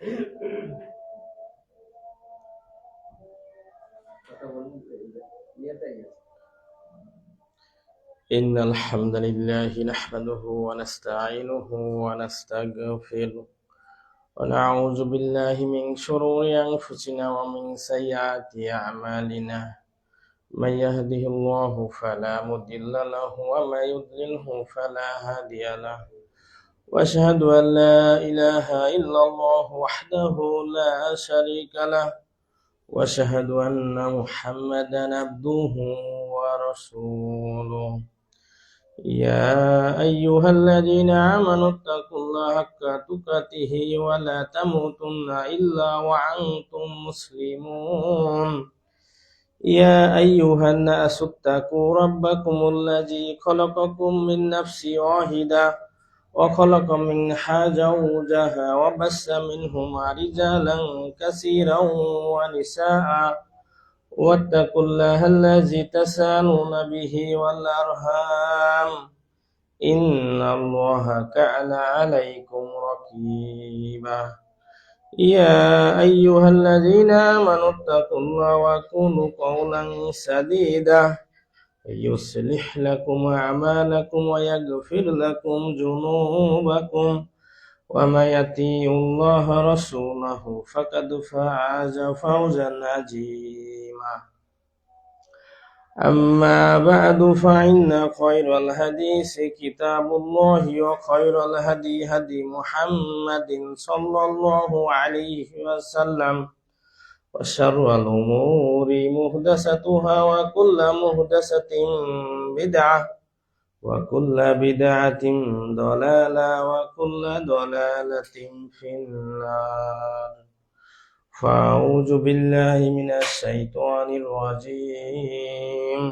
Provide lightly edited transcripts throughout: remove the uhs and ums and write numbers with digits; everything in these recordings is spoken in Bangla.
إن الحمد لله نحمده ونستعينه ونستغفره ونعوذ بالله من شرور أنفسنا ومن سيئات أعمالنا من يهده الله فلا مضل له ومن يضلله فلا هادي له وأشهد أن لا إله إلا الله وحده لا شريك له وأشهد أن محمدا عبده ورسوله يا أيها الذين آمنوا اتقوا الله حق تقاته ولا تموتن إلا وأنتم مسلمون يا أيها الناس اتقوا ربكم الذي خلقكم من نفس واحدة وخلق منها زوجها وبث منهما رجالا كثيرا ونساء واتقوا الله الذي تساءلون به والأرحام إن الله كان عليكم رقيبا يا أيها الذين آمنوا اتقوا الله وقولوا قولا سديدا يصلح لكم أعمالكم ويغفر لكم ذنوبكم ومن يطع الله رسوله فقد فاز فوزا عظيما أما بعد فإن خير الحديث كتاب الله وخير الهدي هدي محمد صلى الله عليه وسلم وشر الأمور محدثاتها وكل محدثة بدعة وكل بدعة ضلالة وكل ضلالة في النار فأعوذ بالله من الشيطان الرجيم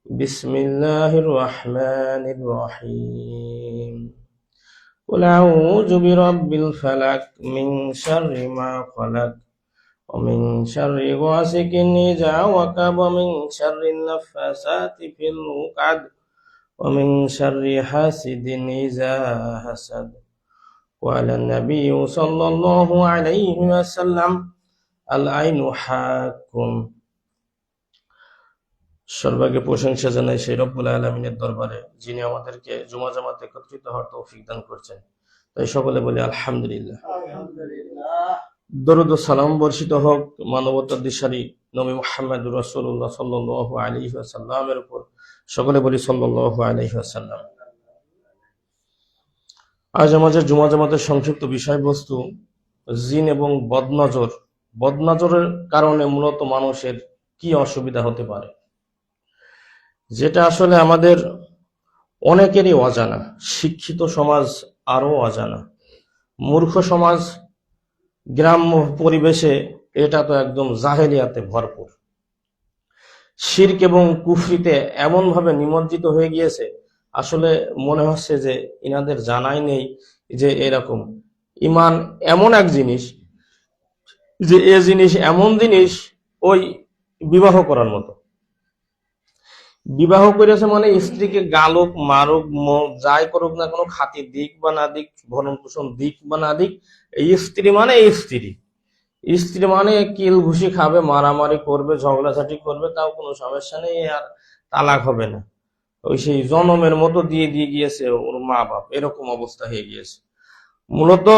بسم الله الرحمن الرحيم قل أعوذ برب الفلق من شر ما خلق ومن شر غاسق إذا وقب ومن شر النفاثات في العقد ومن شر حاسد إذا حسد قال النبي صلى الله عليه وسلم العين حق সর্বাগ্রে প্রশংসা জানাই সেই রব্বুল আলামিনের দরবারে যিনি আমাদেরকে জুমা জামাতে একত্রিত হওয়ার তৌফিক দান করছেন। তাই সকলে বলি আলহামদুলিল্লাহ। দরুদ ও সালাম বর্ষিত হোক মানবতার দিশারি নবী মুহাম্মদুর রাসূলুল্লাহ সাল্লাল্লাহু আলাইহি ওয়াসাল্লামের উপর। সকলে বলি সাল্লাল্লাহু আলাইহি ওয়াসাল্লাম। আজ আমাদের জুমা জামাতের সংক্ষিপ্ত বিষয়বস্তু জিন এবং বদনজর। বদনজরের কারণে মূলত মানুষের কি অসুবিধা হতে পারে, যেটা আসলে আমাদের অনেকেরই অজানা। শিক্ষিত সমাজ আরো অজানা, মূর্খ সমাজ গ্রাম্য পরিবেশে এটা তো একদম জাহেলিয়াতে ভরপুর। শিরক এবং কুফরিতে এমন ভাবে নিমজ্জিত হয়ে গিয়েছে, আসলে মনে হচ্ছে যে ইনাদের জানাই নেই যে এরকম ইমান এমন এক জিনিস, যে এ জিনিস এমন জিনিস ওই বিবাহ করার মতো। বিবাহ করেছে মানে স্ত্রীকে গালুক মারুক যাই করুক না কোনো, খাতির দিক বা না দিক, ভরণ পোষণ দিক বা না দিক, এই স্ত্রী মানে এই স্ত্রী। স্ত্রী মানে কিল ঘুষি খাবে, মারামারি করবে, ঝগড়াঝাটি করবে, তাও কোনো সমস্যা নেই, আর তালাক হবে না। ওই সেই জনমের মতো দিয়ে দিয়ে গিয়েছে ওর মা বাপ, এরকম অবস্থা হয়ে গিয়েছে। মূলত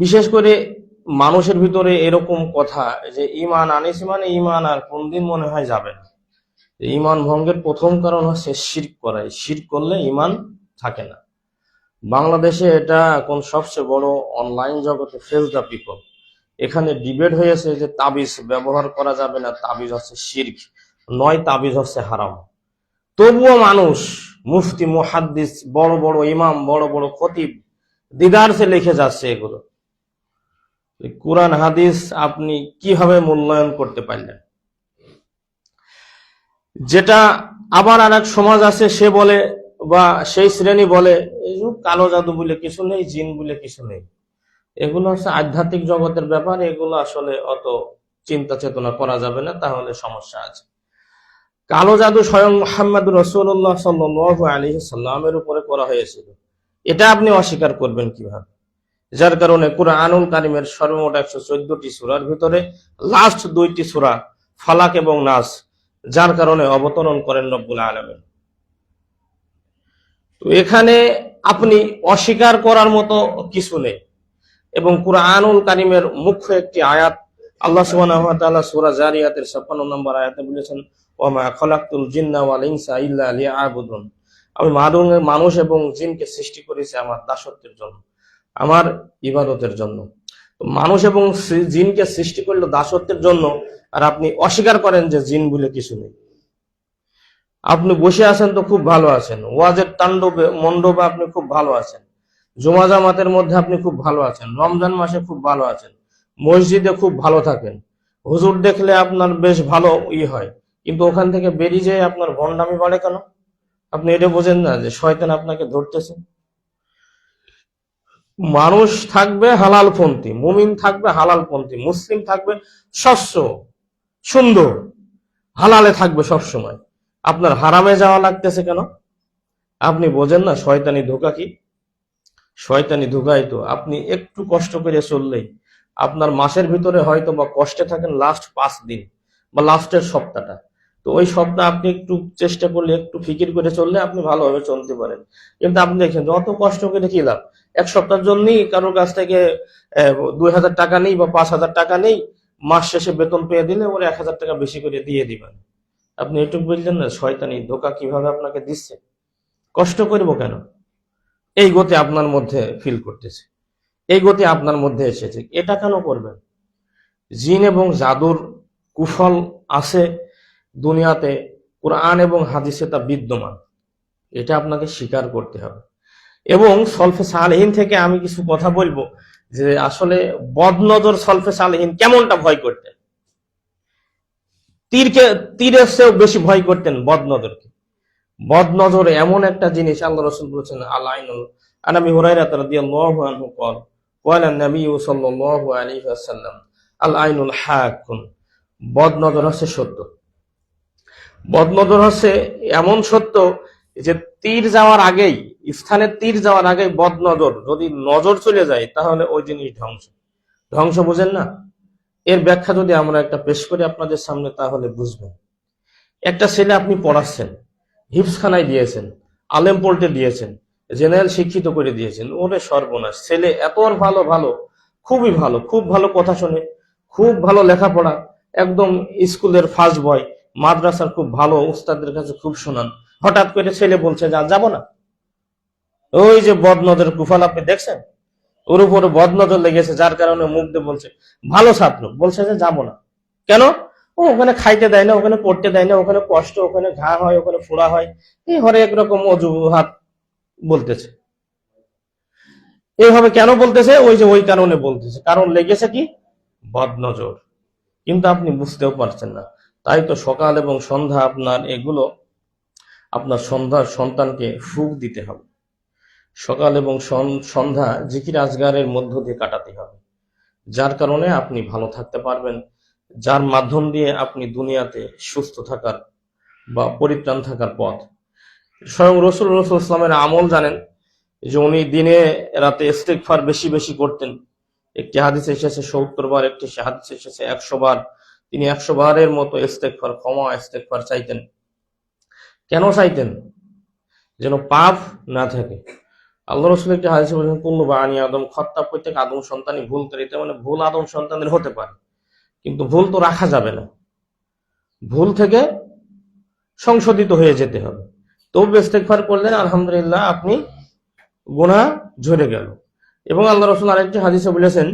বিশেষ করে মানুষের ভিতরে এরকম কথা যে ইমান আনিস মানে ইমান আর কোনদিন মনে হয় যাবে না। ইমান ভঙ্গের প্রথম কারণ হচ্ছে শিরক করাই। শিরক করলে ইমান থাকে না। বাংলাদেশে এটা এখন সবচেয়ে বড় অনলাইন জগতে ফেস দ্য পিপল। এখানে ডিবেট হয়েছে যে তাবিজ ব্যবহার করা যাবে না, তাবিজ হচ্ছে শিরক, নয় তাবিজ হচ্ছে হারাম। তবুও মানুষ, মুফতি মুহাদ্দিস, বড় বড় ইমাম, বড় বড় খতিব দিদারসে লিখে যাচ্ছে এগুলো। কোরআন হাদিস আপনি কিভাবে মূল্যায়ন করতে পারলেন? যেটা আবার আর এক সমাজ আছে, সে বলে বা সেই শ্রেণী বলে এই কালো জাদু বলে কিছু নেই, জিন বলে কিছু নেই। এগুলো হচ্ছে আধ্যাত্মিক জগতের ব্যাপার, এগুলো আসলে অত চিন্তা চেতনা করা যাবে না, তাহলে সমস্যা আছে। কালো জাদু স্বয়ং মুহাম্মদুর রাসূলুল্লাহ সাল্লাল্লাহু আলাইহি সাল্লামের উপরে করা হয়েছিল, এটা আপনি অস্বীকার করবেন কিভাবে? যার কারণে কুরআনুল কারীমের সর্বমোট 114টি সূরার ভিতরে লাস্ট 2টি সূরা ফালাক এবং নাস, যার কারণে অবতরণ করেন রব্বুল আলামিন। তো এখানে আপনি অস্বীকার করার মতো কিছু নেই। এবং কুরআনুল কারীমের মুখ্য একটি আয়াত আল্লাহ সুবহানাহু ওয়া তাআলা সূরা জারিয়াতের 56 নম্বর আয়াতে বলেছেন, ওয়া মা খালাকতুল জিন্না ওয়াল ইনসা ইল্লা লিয়াবুদুন। আমি মানুষ এবং জিনকে সৃষ্টি করেছি আমার দাসত্বের জন্য, আমার ইবাদতের জন্য। তো মানুষ এবং জিনকে সৃষ্টি করলো দাসত্বের জন্য, আর আপনি অস্বীকার করেন যে জিন বলে কিছু নেই। আপনি বসে আছেন তো খুব ভালো আছেন, ওয়াজের তাণ্ডবে মণ্ডপে আপনি খুব ভালো আছেন, জুমা জামাতের মধ্যে আপনি খুব ভালো আছেন, রমজান মাসে খুব ভালো আছেন, মসজিদে খুব ভালো থাকেন, হুজুর দেখলে আপনার বেশ ভালো হয়, কিন্তু ওখান থেকে বেরিয়ে যেয়ে আপনার ভণ্ডামি বাড়ে কেন? আপনি এটা বোঝেন না যে শয়তান আপনাকে ধরতেছে? মানুষ থাকবে হালালপন্থী, মুমিন থাকবে হালালপন্থী, মুসলিম থাকবে স্বচ্ছ সুন্দর, হালালে থাকবে সবসময়। আপনার হারামে যাওয়া লাগতেছে কেন? আপনি বোঝেন না শয়তানি ধোঁকা কি? শয়তানি ধোঁকাই তো আপনি একটু কষ্ট করে চললেই আপনার মাসের ভিতরে হয়তো বা কষ্টে থাকেন লাস্ট 5 দিন বা লাস্টের সপ্তাহটা, তো ওই সপ্তাহ আপনি একটু চেষ্টা করলে, একটু ফিকির করে চললে আপনি ভালোভাবে চলতে পারেন। কিন্তু আপনি দেখেন যত কষ্ট করে কি লাভ? এক সপ্তাহের জন্যই কারোর কাছ থেকে 2000 টাকা নেই বা 5000 টাকা নেই, মাস শেষে বেতন পেয়ে দিলে ওরা 1000 টাকা বেশি করে দিয়ে দিবেন। আপনি এটুকু বললেন না শয়তানি ধোঁকা কিভাবে আপনাকে দিচ্ছে? কষ্ট করব কেন? এই গতি আপনার মধ্যে ফিল করতেছে, এই গতি আপনার মধ্যে এসেছে, এটা কেন করবেন? জিন এবং জাদুর কুফল আছে দুনিয়াতে, কোরআন এবং হাদিসে তা বিদ্যমান, এটা আপনাকে স্বীকার করতে হবে। এবং সলফে সালেহীন থেকে আমি কিছু কথা বলবো যে আসলে বদনজর সলফে সালেহীন কেমনটা ভয় করতেন। তীরের চেয়েও বেশি ভয় করতেন বদনজরকে। বদনজর এমন একটা জিনিস, আল্লাহ রাসূল বলেছেন আল আইনুল, আন আবি হুরায়রা রাদিয়াল্লাহু আনহু قال قال النبي صلى الله عليه وسلم আল আইনুল হাকুন। বদনজর হচ্ছে সত্য। বদনজর হচ্ছে এমন সত্য যে তীর যাওয়ার আগেই, স্থানে তীর যাওয়ার আগেই বদনজর যদি নজর চলে যায় তাহলে ওই জিনিস ধ্বংস। ধ্বংস বুঝেন না? এর ব্যাখ্যা যদি আমরা একটা পেশ করি আপনাদের সামনে তাহলে বুঝবেন। একটা ছেলে আপনি পড়াচ্ছেন, হিফজখানায় দিয়েছেন, আলেম পল্টে দিয়েছেন, জেনারেল শিক্ষিত করে দিয়েছেন, ওরে সর্বনাশ, ছেলে এত ভালো, ভালো, খুবই ভালো, খুব ভালো কথা শোনে, খুব ভালো লেখাপড়া, একদম স্কুলের ফার্স্ট বয়, মাদ্রাসার খুব ভালো, উস্তাদের কাছে খুব শোনান, হঠাৎ করে ছেলে বলছে যে যাবো না। ওই যে বদনজর কুফল আপনি দেখছেন, ওর উপরে বদনজর লেগেছে, যার কারণে মুখ দিয়ে বলছে, ভালো ছাত্র বলছে যে যাবো না। কেন? ও ওখানে খাইতে দেয় না, ওখানে পড়তে দেয় না, ওখানে কষ্ট, ওখানে ঘা হয়, ওখানে ফোড়া হয়, এই হরেক রকম অজুহাত বলতেছে। এইভাবে কেন বলতেছে? ওই যে ওই কারণে বলতেছে, কারণ লেগেছে কি? বদনজর। কিন্তু আপনি বুঝতেও পারছেন না। তাই তো সকাল এবং সন্ধ্যা আপনার এগুলো, আপনার সন্তানকে ফুক দিতে হবে। সকাল এবং সন্ধ্যা জিকির আজগারের মধ্য দিয়ে কাটাতে হবে, যার কারণে আপনি ভালো থাকতে পারবেন, যার মাধ্যম দিয়ে আপনি দুনিয়াতে সুস্থ থাকার বা পরিত্রাণ থাকার পথ। স্বয়ং রাসূলুল্লাহ সাল্লাল্লাহু আলাইহি ওয়াসাল্লামের আমল জানেন যে উনি দিনে রাতে ইস্তিগফার বেশি বেশি করতেন। একটি হাদিসে এসেছে 70 বার, একটি হাদিসে এসেছে 100 বার। তিনি 100 বারের মতো ইস্তিগফার, ক্ষমা ইস্তিগফার চাইতেন। কেন চাইতেন? যেন পাপ না থাকে। আল্লাহ রাসূল একটি হাদিসে বলেছেন কুল্লু বানি আদম খত্তা, প্রত্যেক আদম সন্তানই ভুল করে। এটা মানে ভুল আদম সন্তানের হতে পারে, কিন্তু ভুল তো রাখা যাবে না, ভুল থেকে সংশোধিত হয়ে যেতে হবে। তওবা ইস্তিগফার করলেন, আলহামদুলিল্লাহ, আপনি গুনাহ ঝরে গেল। এবং আল্লাহ রাসূল আরেকটি হাদিসে বলেছেন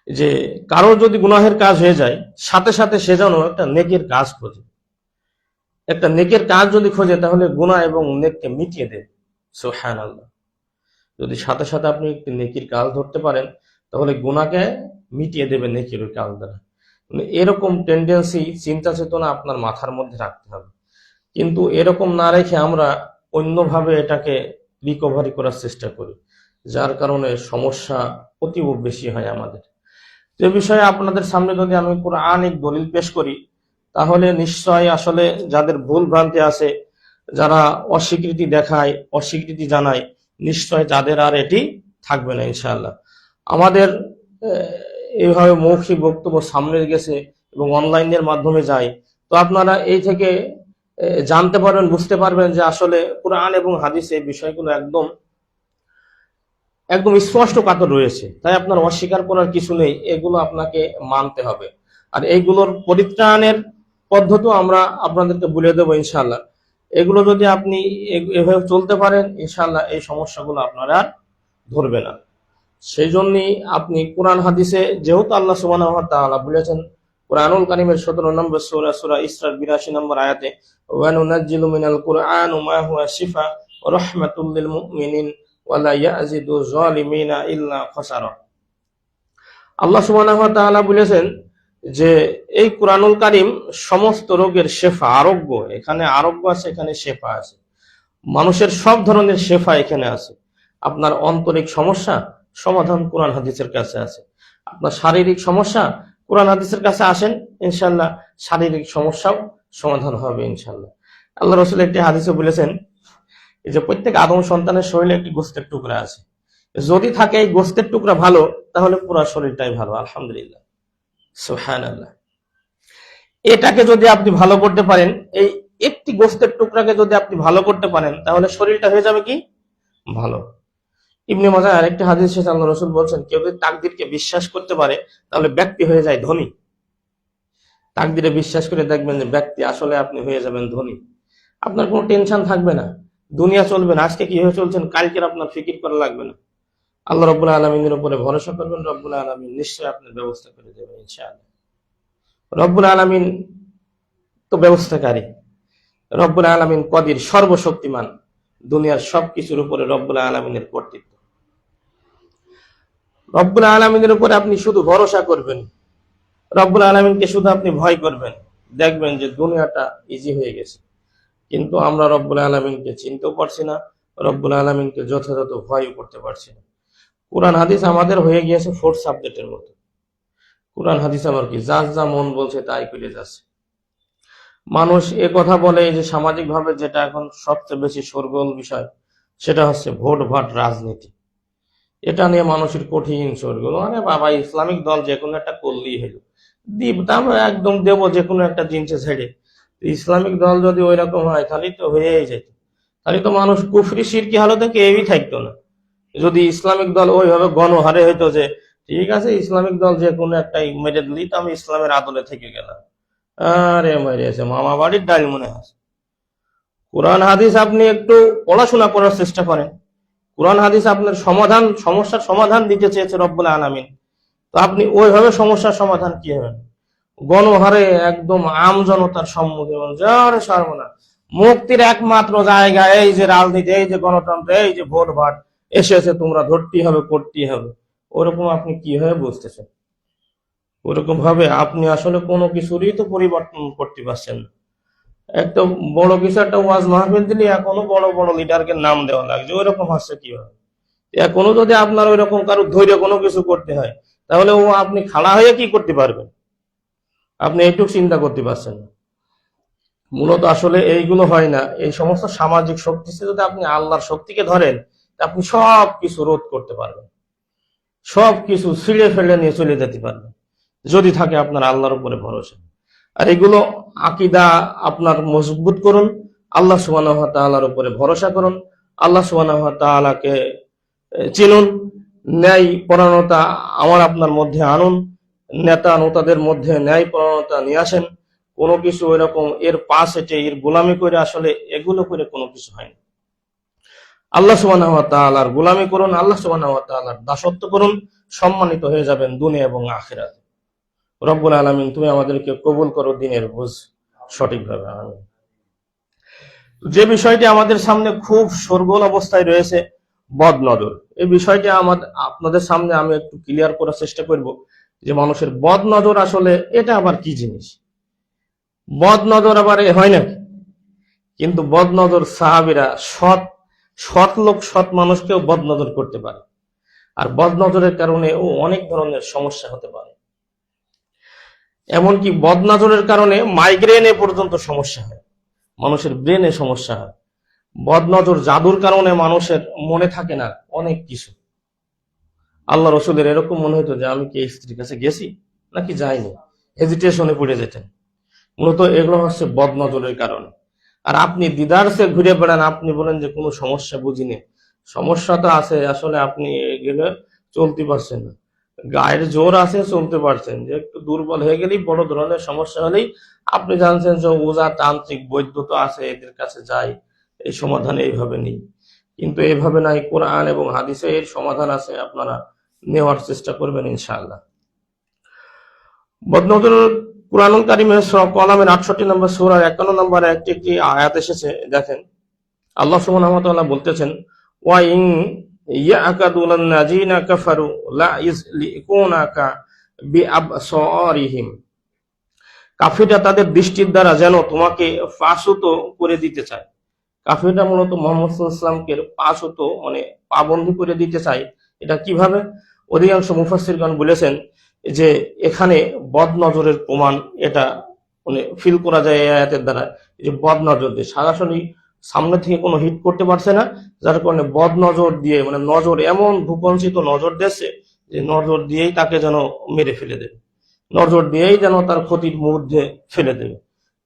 যে কারো যদি গুনাহের কাজ হয়ে যায়, সাথে সাথে সে যেন একটা নেকির কাজ খোঁজে। একটা নেকের কাজ যদি খোঁজে তাহলে গুনাহ এবং নেককে মিটিয়ে দেবে। সুবহানাল্লাহ। যদি সাথে সাথে আপনি একটি নেকির কাজ ধরতে পারেন তাহলে গুনাহকে মিটিয়ে দেবে নেকির কাজ দ্বারা। এরকম টেন্ডেন্সি, চিন্তা চেতনা আপনার মাথার মধ্যে রাখতে হবে। কিন্তু এরকম না রেখে আমরা অন্যভাবে এটাকে রিকভারি করার চেষ্টা করি, যার কারণে সমস্যা অতীব বেশি হয় আমাদের। যে বিষয়ে আপনাদের সামনে যদি আমি কোরআনিক দলিল পেশ করি তাহলে নিশ্চয় আসলে যাদের ভুল ভ্রান্তি আছে, যারা অস্বীকৃতি দেখায়, অস্বীকৃতি জানায়, নিশ্চয় তাদের আর এটি থাকবে না ইনশাআল্লাহ। আমাদের এইভাবে মৌখিক বক্তব্য সামনে গেছে এবং অনলাইনের মাধ্যমে যায়, তো আপনারা এই থেকে জানতে পারবেন, বুঝতে পারবেন যে আসলে কোরআন এবং হাদিসে বিষয়গুলো একদম একদম স্পষ্ট কাতর রয়েছে। তাই আপনার অস্বীকার করার কিছু নেই, এগুলো আপনাকে মানতে হবে। আর এইগুলোর পরিত্রাণের পদ্ধতিও আমরা আপনাদেরকে বলে দেবো ইনশাআল্লাহ। এগুলো যদি আপনি এভাবে চলতে পারেন ইনশাআল্লাহ এই সমস্যাগুলো আপনারা আর ধরবে না। সেই জন্যই আপনি কোরআন হাদিসে, যেহেতু আল্লাহ সুবহানাহু ওয়া তাআলা বলেছেন কোরআনুল কারীমের 17 নম্বর সূরা সূরা ইসরার 82 নম্বর আয়াতে, ওয়া নুনাজ্জিলু মিনাল কুরআনি মা হুয়া শিফা ওয়া রাহমাতুল লিল মুমিনিন ওয়া লা ইয়াজিদু যালিমিনা ইল্লা খাসারা। আল্লাহ সুবহানাহু ওয়া তাআলা বলেছেন যে এই কোরআনুল কারীম সমস্ত রোগের শেফা, আরোগ্য, এখানে আরোগ্য আছে, এখানে শেফা আছে। মানুষের সব ধরনের শেফা এখানে আছে। আপনার আন্তরিক সমস্যা সমাধান কোরআন হাদিসের কাছে আছে। আপনার শারীরিক সমস্যা কোরআন হাদিসের কাছে আসেন, ইনশাআল্লাহ শারীরিক সমস্যাও সমাধান হবে ইনশাআল্লাহ। আল্লাহ রাসূল একটি হাদিসে বলেছেন এই যে প্রত্যেক আদম সন্তানের শরীরে একটি গোস্তের টুকরা আছে, যদি থাকে এই গোস্তের টুকরা ভালো তাহলে পুরো শরীরটাই ভালো। আলহামদুলিল্লাহ, সুবহানাল্লাহ। এটাকে যদি আপনি ভালো করতে পারেন, এই একটি গোস্তের টুকরাকে যদি আপনি ভালো করতে পারেন, তাহলে শরীরটা হয়ে যাবে কি ভালো। ইবনে মাজাহ আরেকটি হাদিস শেষে আল্লাহ রাসূল বলছেন কেউ যদি তাকদীরকে বিশ্বাস করতে পারে তাহলে ব্যক্তি হয়ে যায় ধনী। তাকদীরে বিশ্বাস করে দেখবেন যে ব্যক্তি আসলে আপনি হয়ে যাবেন ধনী। আপনার কোনো টেনশন থাকবে না, দুনিয়া চলবে না, আজকে কিভাবে চলছেন কালকের আপনার ফিকির করা লাগবে না। আল্লাহ রাব্বুল আলামিনের উপরে ভরসা করবেন, রব্বুল আলামিন নিশ্চয়ই আপনার ব্যবস্থা করে দেবেন ইনশাআল্লাহ। রব্বুল আলামিন তো ব্যবস্থাকারী, রব্বুল আলামিন কদির, সর্বশক্তিমান। দুনিয়ার সবকিছুর উপরে রব্বুল আলামিনের কর্তৃত্ব। রব্বুল আলামিনের উপরে আপনি শুধু ভরসা করবেন, রব্বুল আলামিনকে শুধু আপনি ভয় করবেন, দেখবেন যে দুনিয়াটা ইজি হয়ে গেছে। কিন্তু আমরা রব্বুল আলামিনকে চিনতেও পারছি না, রব্বুল আলামিনকে যথাযথ ভয়ও করতে পারছি না। কোরআন হাদিস আমাদের হয়ে গিয়েছে ফোর্থ সাবজেক্টের মতো। কোরআন হাদিস আমার কি যার যা মন বলছে তাই করে যাচ্ছে। মানুষ এ কথা বলে যে সামাজিকভাবে যেটা এখন সবচেয়ে বেশি শোরগোল বিষয়, সেটা হচ্ছে ভোট ভাট রাজনীতি। এটা নিয়ে মানুষের কঠিন শোরগোল, মানে বাবা ইসলামিক দল যে কোনো একটা করলেই হলো, দাম একদম দেবো যে কোনো একটা জিনিসে ছেড়ে। ইসলামিক দল যদি ওই রকম হয় তাহলে তো হয়েই যেত, তাহলে তো মানুষ কুফরি শিরকি হালতে কেউই থাকতো না। যদি ইসলামিক দল ওইভাবে গণহারে হইতো যে ঠিক আছে ইসলামিক দল যে কোনো একটাই মেরে দিলি তো আমি ইসলামের আদলে থেকে গেলাম, আরে মেরেছে মামা বাড়ির ডাল মনে হয়। কোরআন হাদিস আপনি একটু পড়াশোনা করার চেষ্টা করেন, কোরআন হাদিস আপনার সমাধান, সমস্যার সমাধান দিতে চেয়েছে রব্বুল আলামিন, তো আপনি ওইভাবে সমস্যার সমাধান কি হবে? গণহারে একদম আম জনতার সম্মুখে যারে সর্বনা মুক্তির একমাত্র জায়গা এই যে রাজনীতি, এই যে গণতন্ত্র, এই যে ভোট ভাট এসেছে, তোমরা ধরতেই হবে, করতেই হবে। ওরকম আপনি কিভাবে বুঝতেছেন? ওরকম ভাবে আপনি আসলে কোনো কিছুরই তো পরিবর্তন করতে পারছেন না। একটা বড় কিছু একটা ওয়াজ মাহফিল দিলে এখনো বড় বড় লিডারকে নাম দেওয়া লাগছে, ওইরকম হচ্ছে কিভাবে? এখনো যদি আপনার ওই রকম কারো ধৈর্য কোনো কিছু করতে হয় তাহলে ও আপনি খাড়া হয়ে কি করতে পারবেন? আপনি এইটুকু চিন্তা করতে পারছেন না। মূলত আসলে এইগুলো হয় না, এই সমস্ত সামাজিক শক্তি যদি আপনি আল্লাহর শক্তিকে ধরেন আপনি সব কিছু রোধ করতে পারবেন, সব কিছু ছিঁড়ে ফেলে নিয়ে চলে যেতে পারবেন যদি থাকে আপনার আল্লাহর উপরে ভরসা। আর এগুলো আকীদা আপনার মজবুত করুন, আল্লাহ সুবহানাহু ওয়া তাআলার উপরে ভরসা করুন, আল্লাহ সুবহানাহু ওয়া তাআলাকে চিনুন, ন্যায় পরায়ণতা আমার আপনার মধ্যে আনুন, নেতা নেতাদের মধ্যে ন্যায় পরায়ণতা নিয়ে আসেন। কোনো কিছু ওইরকম এর পাশ হেঁটে এর গোলামি করে আসলে এগুলো করে কোনো কিছু হয় না। আল্লাহ সুবহানাহু ওয়া তাআলার গোলামি করুন, আল্লাহ সুবহানাহু ওয়া তাআলার দাসত্ব করুন, সম্মানিত হয়ে যাবেন দুনিয়া এবং আখিরাতে। রব্বুল আলামিন তুমি আমাদেরকে কবুল করো দ্বীনের বুঝ সঠিকভাবে। আমিন। যে বিষয়টি আমাদের সামনে খুব শোরগোল অবস্থায় রয়েছে, বদনজর, এই বিষয়টি আপনাদের সামনে আমি একটু ক্লিয়ার করার চেষ্টা করব যে মানুষের বদনজর আসলে এটা আবার কি জিনিস, বদনজর আবার হয় নাকি? কিন্তু বদনজর সাহাবীরা সৎ লোক, সৎ মানুষকেও বদনজর করতে পারে, আর বদনজরের কারণে ও অনেক ধরনের সমস্যা হতে পারে। এমনকি বদনজরের কারণে মাইগ্রেনে পর্যন্ত সমস্যা হয়, মানুষের ব্রেনে সমস্যা হয়। বদনজর জাদুর কারণে মানুষের মনে থাকে না অনেক কিছু, আল্লাহ রসুলের এরকম মনে হতো যে আমি কি এই স্ত্রীর কাছে গেছি নাকি যাইনি, হেজিটেশনে পড়ে যেতেন। মূলত এগুলো হচ্ছে বদনজরের কারণে। আর আপনি দিদারসে ঘুরে বেড়ান, আপনি বলেন যে কোনো সমস্যা বুঝিনি, সমস্যা তো আছে, আসলে আপনি গেলে চলতে পারছেন না, গায়ের জোর আছে চলতে পারছেন, যে একটু দুর্বল হয়ে গেলেই বড় ধরনের সমস্যা হলেই আপনি জানছেন যে ওজা তান্ত্রিক বৈদ্য তো আছে, এদের কাছে যাই, এই সমাধান এইভাবে নেই। কিন্তু এইভাবে নাই, কোরআন এবং হাদিসে এর সমাধান আছে, আপনারা নেওয়ার চেষ্টা করবেন ইনশাআল্লাহ। বদনজর কুরআনুল কারীমের সূরা কলামের 68 নম্বর সূরার 51 নম্বরে একটি আয়াত এসেছে। দেখেন, আল্লাহ সুবহানাহু ওয়া তাআলা বলতেছেন, ওয়া ইন ইয়াকাদুলান নাজিনা কাফারু লা ইযলিকুনাকা বিআবসারিহিম, কাফিররা তাদের দৃষ্টির দ্বারা যেন তোমাকে ফাঁসুত করে দিতে চায়। কাফিররা মূলত মুহাম্মদ সাল্লাল্লাহু আলাইহি ওয়াসাল্লামকে পাঁচত মানে পাবন্দী করে দিতে চায়। এটা কিভাবে? অধিকাংশ মুফাসসিরগণ বলেছেন যে এখানে বদনজরের প্রমাণ এটা মানে ফিল করা যায় এই আয়াতের দ্বারা, যে বদনজর দিয়ে সরাসরি সামনে থেকে কোনো হিট করতে পারছে না, যার কারণে বদনজর দিয়ে মানে নজর এমন ভূপঞ্চিত নজর দিয়েছে যে নজর দিয়েই তাকে যেন মেরে ফেলে দেবে, নজর দিয়েই যেন তার ক্ষতির মধ্যে ফেলে দেবে,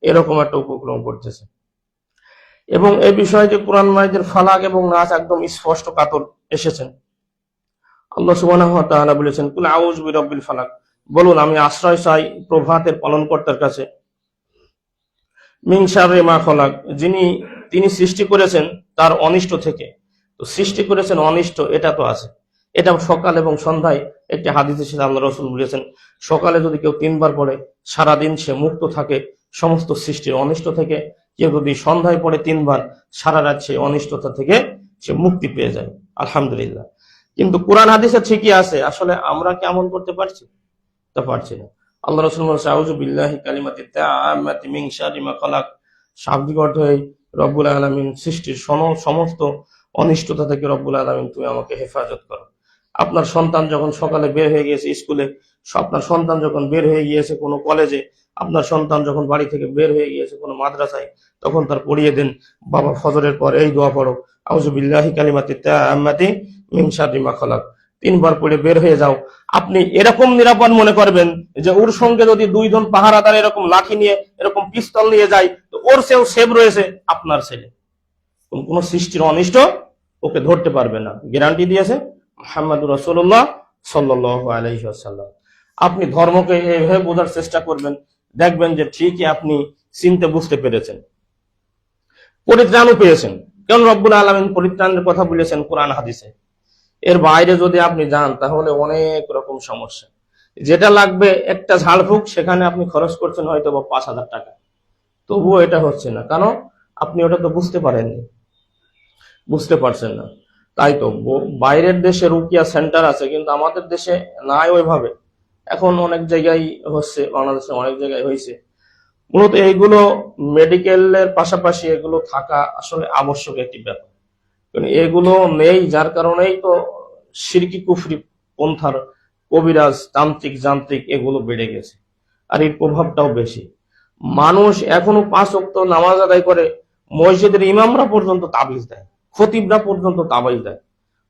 এরকম একটা উপক্রম করতেছে। এবং এই বিষয়ে যে কোরআন মাজিদের ফালাক এবং নাস একদম স্পষ্ট কাতর এসেছেন। আল্লাহ সুবহানাহু ওয়া তাআলা বলেছেন, কুল আউযু বিরাব্বিল ফালাক, বলুন আমি আশ্রয় চাই প্রভাতের পালনকর্তার কাছে, মিন শাররি মা খলাক, তিনি সৃষ্টি করেছেন তার অনিষ্ট থেকে। তো সৃষ্টি করেছেন অনিষ্ট, এটা তো আছে, এটা সকাল এবং সন্ধ্যায় একটি হাদিসে ছিল আল্লাহ রাসূল বলেছেন, সকালে যদি কেউ 3 বার পড়ে সারাদিন সে মুক্ত থাকে সমস্ত সৃষ্টির অনিষ্ট থেকে, কেউ যদি সন্ধ্যায় পড়ে 3 বার সারা রাত সে অনিষ্টতা থেকে সে মুক্তি পেয়ে যায়। আলহামদুলিল্লাহ। কিন্তু কোরআন হাদিসে ঠিকই আছে, আসলে আমরা কি আমল করতে পারছি? তা পারছি না। আল্লাহ রাসূল বলেছেন, আউযু বিল্লাহি কালিমাতিত তাআম্মাতি মিন শাররি মা খলাক, শাব্দিক অর্থ এই রব্বুল আলামিন সৃষ্টির সমস্ত অনিষ্টতা থেকে রব্বুল আলামিন তুমি আমাকে হেফাজত করো। আপনার সন্তান যখন সকালে বের হয়ে গিয়েছে স্কুলে, আপনার সন্তান যখন বের হয়ে গিয়েছে কোনো কলেজে, আপনার সন্তান যখন বাড়ি থেকে বের হয়ে গিয়েছে কোনো মাদ্রাসায়, তখন তার পড়িয়ে দেন, বাবা ফজরের পর এই দোয়া পড়ো, আউযু বিল্লাহি কালিমাতিত তাআম্মাতি মিন শাররি মা খলাক, 3 বার পড়ে বের হয়ে যাও। আপনি এরকম নিরাপদ মনে করবেন যে ওর সঙ্গে যদি 2 জন পাহারাদার এরকম লাঠি নিয়ে এরকম পিস্তল নিয়ে যায়, তো ওর চেয়েও সেভ রয়েছে আপনার ছেলে, কোন সৃষ্টির অনিষ্ট ওকে ধরতে পারবে না, গ্যারান্টি দিয়েছে মুহাম্মদুর রাসূলুল্লাহ সাল্লাল্লাহু আলাইহি ওয়াসাল্লাম। আপনি ধর্মকে এইভাবে বোঝার চেষ্টা করবেন, দেখবেন যে ঠিকই আপনি চিনতে বুঝতে পেরেছেন, পরিত্রাণও পেয়েছেন। কারণ রব্বুল আলামিন পরিত্রাণের কথা বলেছেন কোরআন হাদিসে। এর বাইরে যদি আপনি যান তাহলে অনেক রকম সমস্যা, যেটা লাগবে একটা ঝাড়ফুঁক, সেখানে আপনি খরচ করছেন হয়তো বা 5,000 টাকা, তবুও এটা হচ্ছে না, কারণ আপনি ওটা তো বুঝতে পারেননি, বুঝতে পারছেন না। তাই তো বাইরের দেশে রুকিয়া সেন্টার আছে, কিন্তু আমাদের দেশে নাই ওইভাবে। এখন অনেক জায়গায় হচ্ছে, বাংলাদেশে অনেক জায়গায় হয়েছে। মূলত এইগুলো মেডিকেলের পাশাপাশি এগুলো থাকা আসলে আবশ্যক একটি ব্যাপার, কারণ এগুলো নেই, যার কারণেই তো শিরকি কুফরি পন্থার কবিরাজ তান্ত্রিক যান্ত্রিক এগুলো বেড়ে গেছে, আর এর প্রভাবটাও বেশি। মানুষ এখনো 5 ওয়াক্ত নামাজ আদায় করে, মসজিদের ইমামরা পর্যন্ত তাবিজ দেয়, খতিবরা পর্যন্ত তাবিজ দেয়।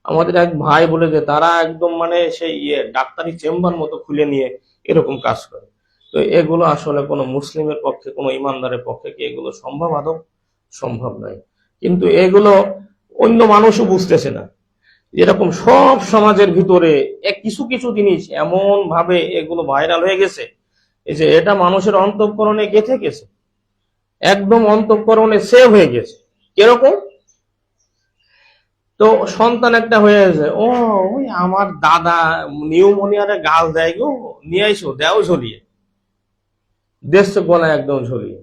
আমাদের এক ভাই বলে যে তারা একদম মানে সেই ডাক্তারি চেম্বার মতো খুলে নিয়ে এরকম কাজ করে। তো এগুলো আসলে কোনো মুসলিমের পক্ষে, কোনো ইমানদারের পক্ষে কি এগুলো সম্ভব? আদৌ সম্ভব নয়। কিন্তু এগুলো অন্য মানুষও বুঝতেছে না। এরকম সব সমাজের ভিতরে কিছু কিছু জিনিস এমন ভাবে এগুলো ভাইরাল হয়ে গেছে, এই যে এটা মানুষের অন্তঃকরণে গেঁথে গেছে, একদম অন্তঃকরণে সেভ হয়ে গেছে। কিরকম? তো সন্তান একটা হয়ে গেছে, ওই আমার দাদা নিউমোনিয়ারে গাল দেয় গো, নিয়ে আইসো, দেও ঝরিয়ে, দেশে গলায় একদম ঝরিয়ে।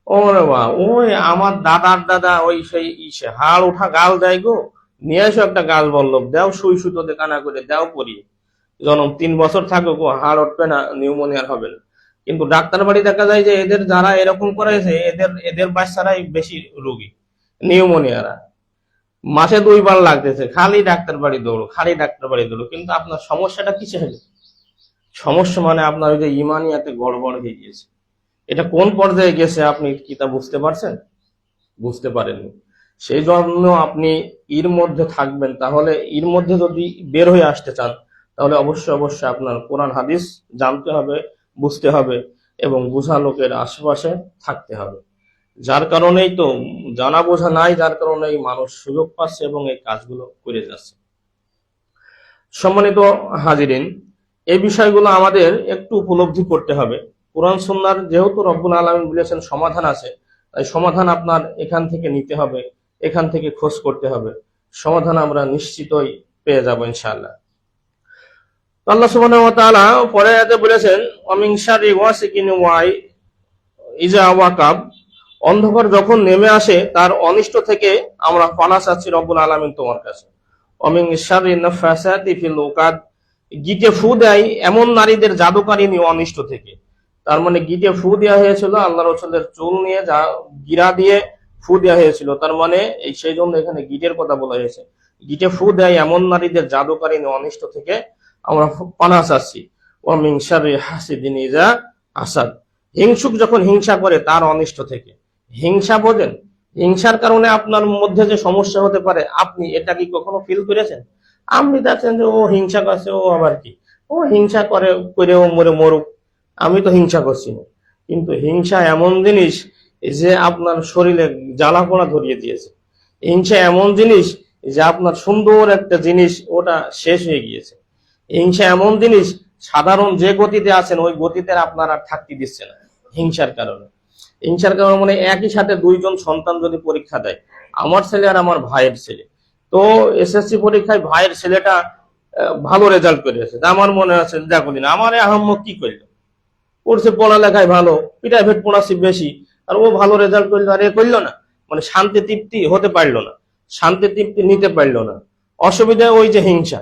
ওরে বা, ওই আমার দাদার দাদা ওই সেই হাড় ওঠা গাল দেয় গো, নিয়ে আসো একটা গাল বল্লভ, দেও সুই সুতোতে কানা করে দেও পরিয়ে, জন্ম 3 বছর থাকো গো, হাড় উঠবে না, নিউমোনিয়ার হবে না। কিন্তু ডাক্তার বাড়ি দেখা যায় যে এদের যারা এরকম করেছে এদের বাচ্চারাই বেশি রোগী, নিউমোনিয়ারা। মাসে 2 বার লাগতেছে, খালি ডাক্তার বাড়ি দৌড়ো, খালি ডাক্তার বাড়ি দৌড়ো। কিন্তু আপনার সমস্যাটা কিসে হলো? সমস্যা মানে আপনার ওই যে ইমানিয়াতে গড়বড় হয়ে গিয়েছে। এটা কোন পর্যায়ে গেছে আপনি কি তা বুঝতে পারছেন? বুঝতে পারেননি। সেই জন্য আপনি এর মধ্যে থাকবেন, তাহলে এর মধ্যে যদি বের হয়ে আসতে চান তাহলে অবশ্যই অবশ্যই আপনার কোরআন হাদিস জানতে হবে, বুঝতে হবে এবং বোঝা লোকের আশেপাশে থাকতে হবে। যার কারণেই তো জানা বোঝা নাই, যার কারণেই মানুষ সুযোগ পাচ্ছে এবং এই কাজগুলো করে যাচ্ছে। সম্মানিত হাজিরিন, এই বিষয়গুলো আমাদের একটু উপলব্ধি করতে হবে। কোরআন সুন্নাহর যেহেতু রব্বুল আলামিন বলেছেন সমাধান আছে, তাই সমাধান আপনার এখান থেকে নিতে হবে, এখান থেকে খোঁজ করতে হবে। সমাধান আমরা নিশ্চিতই পেয়ে যাব ইনশাআল্লাহ। আল্লাহ সুবহানাহু ওয়া তাআলা পরে আয়াতে বলেছেন ওয়ামিন শাররি ওয়াসিকিন ইজা ওয়াকাব, অন্ধকার যখন নেমে আসে তার অনিষ্ট থেকে আমরা পানা চাচ্ছি রব্বুল আলামিন তোমার কাছে। ওয়ামিন শাররি নাফাসাতি ফিল উকাদ, গিটে ফু দেয় এমন নারীদের জাদুকারিনী অনিষ্ট থেকে। তার মানে গিটে ফু দেওয়া হয়েছিল আল্লাহ রাসূলের চুল নিয়ে, যা গিরা দিয়ে ফু দেওয়া হয়েছিল, তার মানে এই সেই জন্য এখানে গিটের কথা বলা হয়েছে। গিটে ফু দেয় এমন নারীদের জাদুকারিনী অনিষ্ট থেকে আমরা পানা চাচ্ছি। ওয়ামিন শাররি হাসিদিন ইজা হাসাদ, হিংসুক যখন হিংসা করে তার অনিষ্ট থেকে। হিংসা বোঝেন? হিংসার কারণে আপনার মধ্যে যে সমস্যা হতে পারে, আপনি এটা কি কখনো ফিল করেছেন? আপনি দেখছেন যে ও হিংসা করছে, ও আবার কি, ও হিংসা করে ও মরে মরুক, আমি তো হিংসা করছি না। কিন্তু হিংসা এমন জিনিস যে আপনার শরীরে জ্বালাপোড়া ধরিয়ে দিয়েছে। হিংসা এমন জিনিস যে আপনার সুন্দর একটা জিনিস ওটা শেষ হয়ে গিয়েছে। হিংসা এমন জিনিস, সাধারণ যে গতিতে আছেন ওই গতিতে আপনার আর থাকতে দিচ্ছে না হিংসার কারণে। হিংসার কারণে মানে একই সাথে দুইজন সন্তান যদি পরীক্ষা দেয়, আমার ছেলে আর আমার ভাইয়ের ছেলে, তো এসএসসি পরীক্ষায় ভাইয়ের ছেলেটা ভালো রেজাল্ট করেছে, আমার মনে আছে দেখো দিন আমার আহাম্মক কি করলো, পড়ছে পড়ালেখায় ভালো, প্রাইভেট পড়াচ্ছি বেশি, আর ও ভালো রেজাল্ট করলো আর এ করলো না, মানে শান্তি তৃপ্তি হতে পারলো না, শান্তি তৃপ্তি নিতে পারলো না। অসুবিধা ওই যে হিংসা।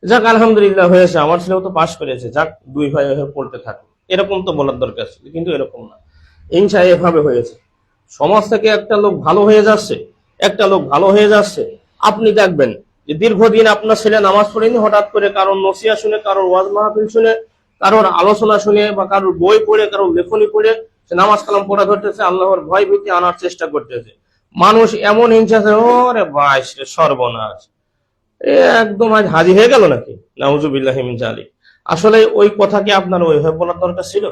যাক আলহামদুলিল্লাহ হয়েছে, আমার ছেলেও তো পাশ করেছে, যাক দুই ভাই হয়ে পড়তে থাকে, এরকম তো বলার দরকার ছিল, কিন্তু এরকম না। হিংসা এভাবে হয়েছে। সমাজ থেকে একটা লোক ভালো হয়ে যাচ্ছে, একটা লোক ভালো হয়ে যাচ্ছে, আপনি দেখবেন যে দীর্ঘদিন আপনার ছেলে নামাজ পড়েনি, হঠাৎ করে কারোর নসিহত শুনে, কারোর ওয়াজ মাহফিল শুনে, কারোর আলোচনা শুনে বা কারোর বই পড়ে, কারোর লেখনী পড়ে সে নামাজ কালাম পড়া ধরতেছে, আল্লাহর ভয় ভীতি আনার চেষ্টা করতেছে। মানুষ এমন হিংসা আছে, ওরে বাইশ রে সর্বনাশ, এ একদম আজ হাজির হয়ে গেল নাকি, নাউজুবিল্লাহি মিন যালিক। আসলে ওই কথা কি আপনার ওইভাবে বলার দরকার ছিল?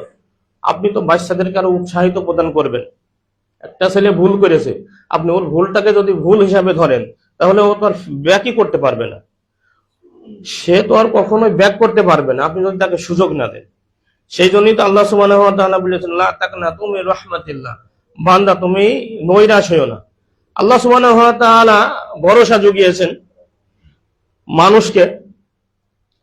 আপনি তো বাচ্চাদেরকে আরো উৎসাহিত প্রদান করবেন। একটা ছেলে ভুল করেছে, আপনি ওর ভুলটাকে যদি ভুল হিসাবে ধরেন, তাহলে ও তো আর ব্যাকই করতে পারবে না, সে তো আর কখনোই ব্যাক করতে পারবে না আপনি যদি তাকে সুযোগ না দেন। সেই জন্যই তো আল্লাহ সুবহানাহু ওয়া তাআলা বলেছেন লা তাকনাতু মির রাহমাতিল্লাহ, বান্দা তুমি নৈরাশ হইও না। আল্লাহ সুবহানাহু ওয়া তাআলা ভরসা জুগিয়েছেন মানুষকে।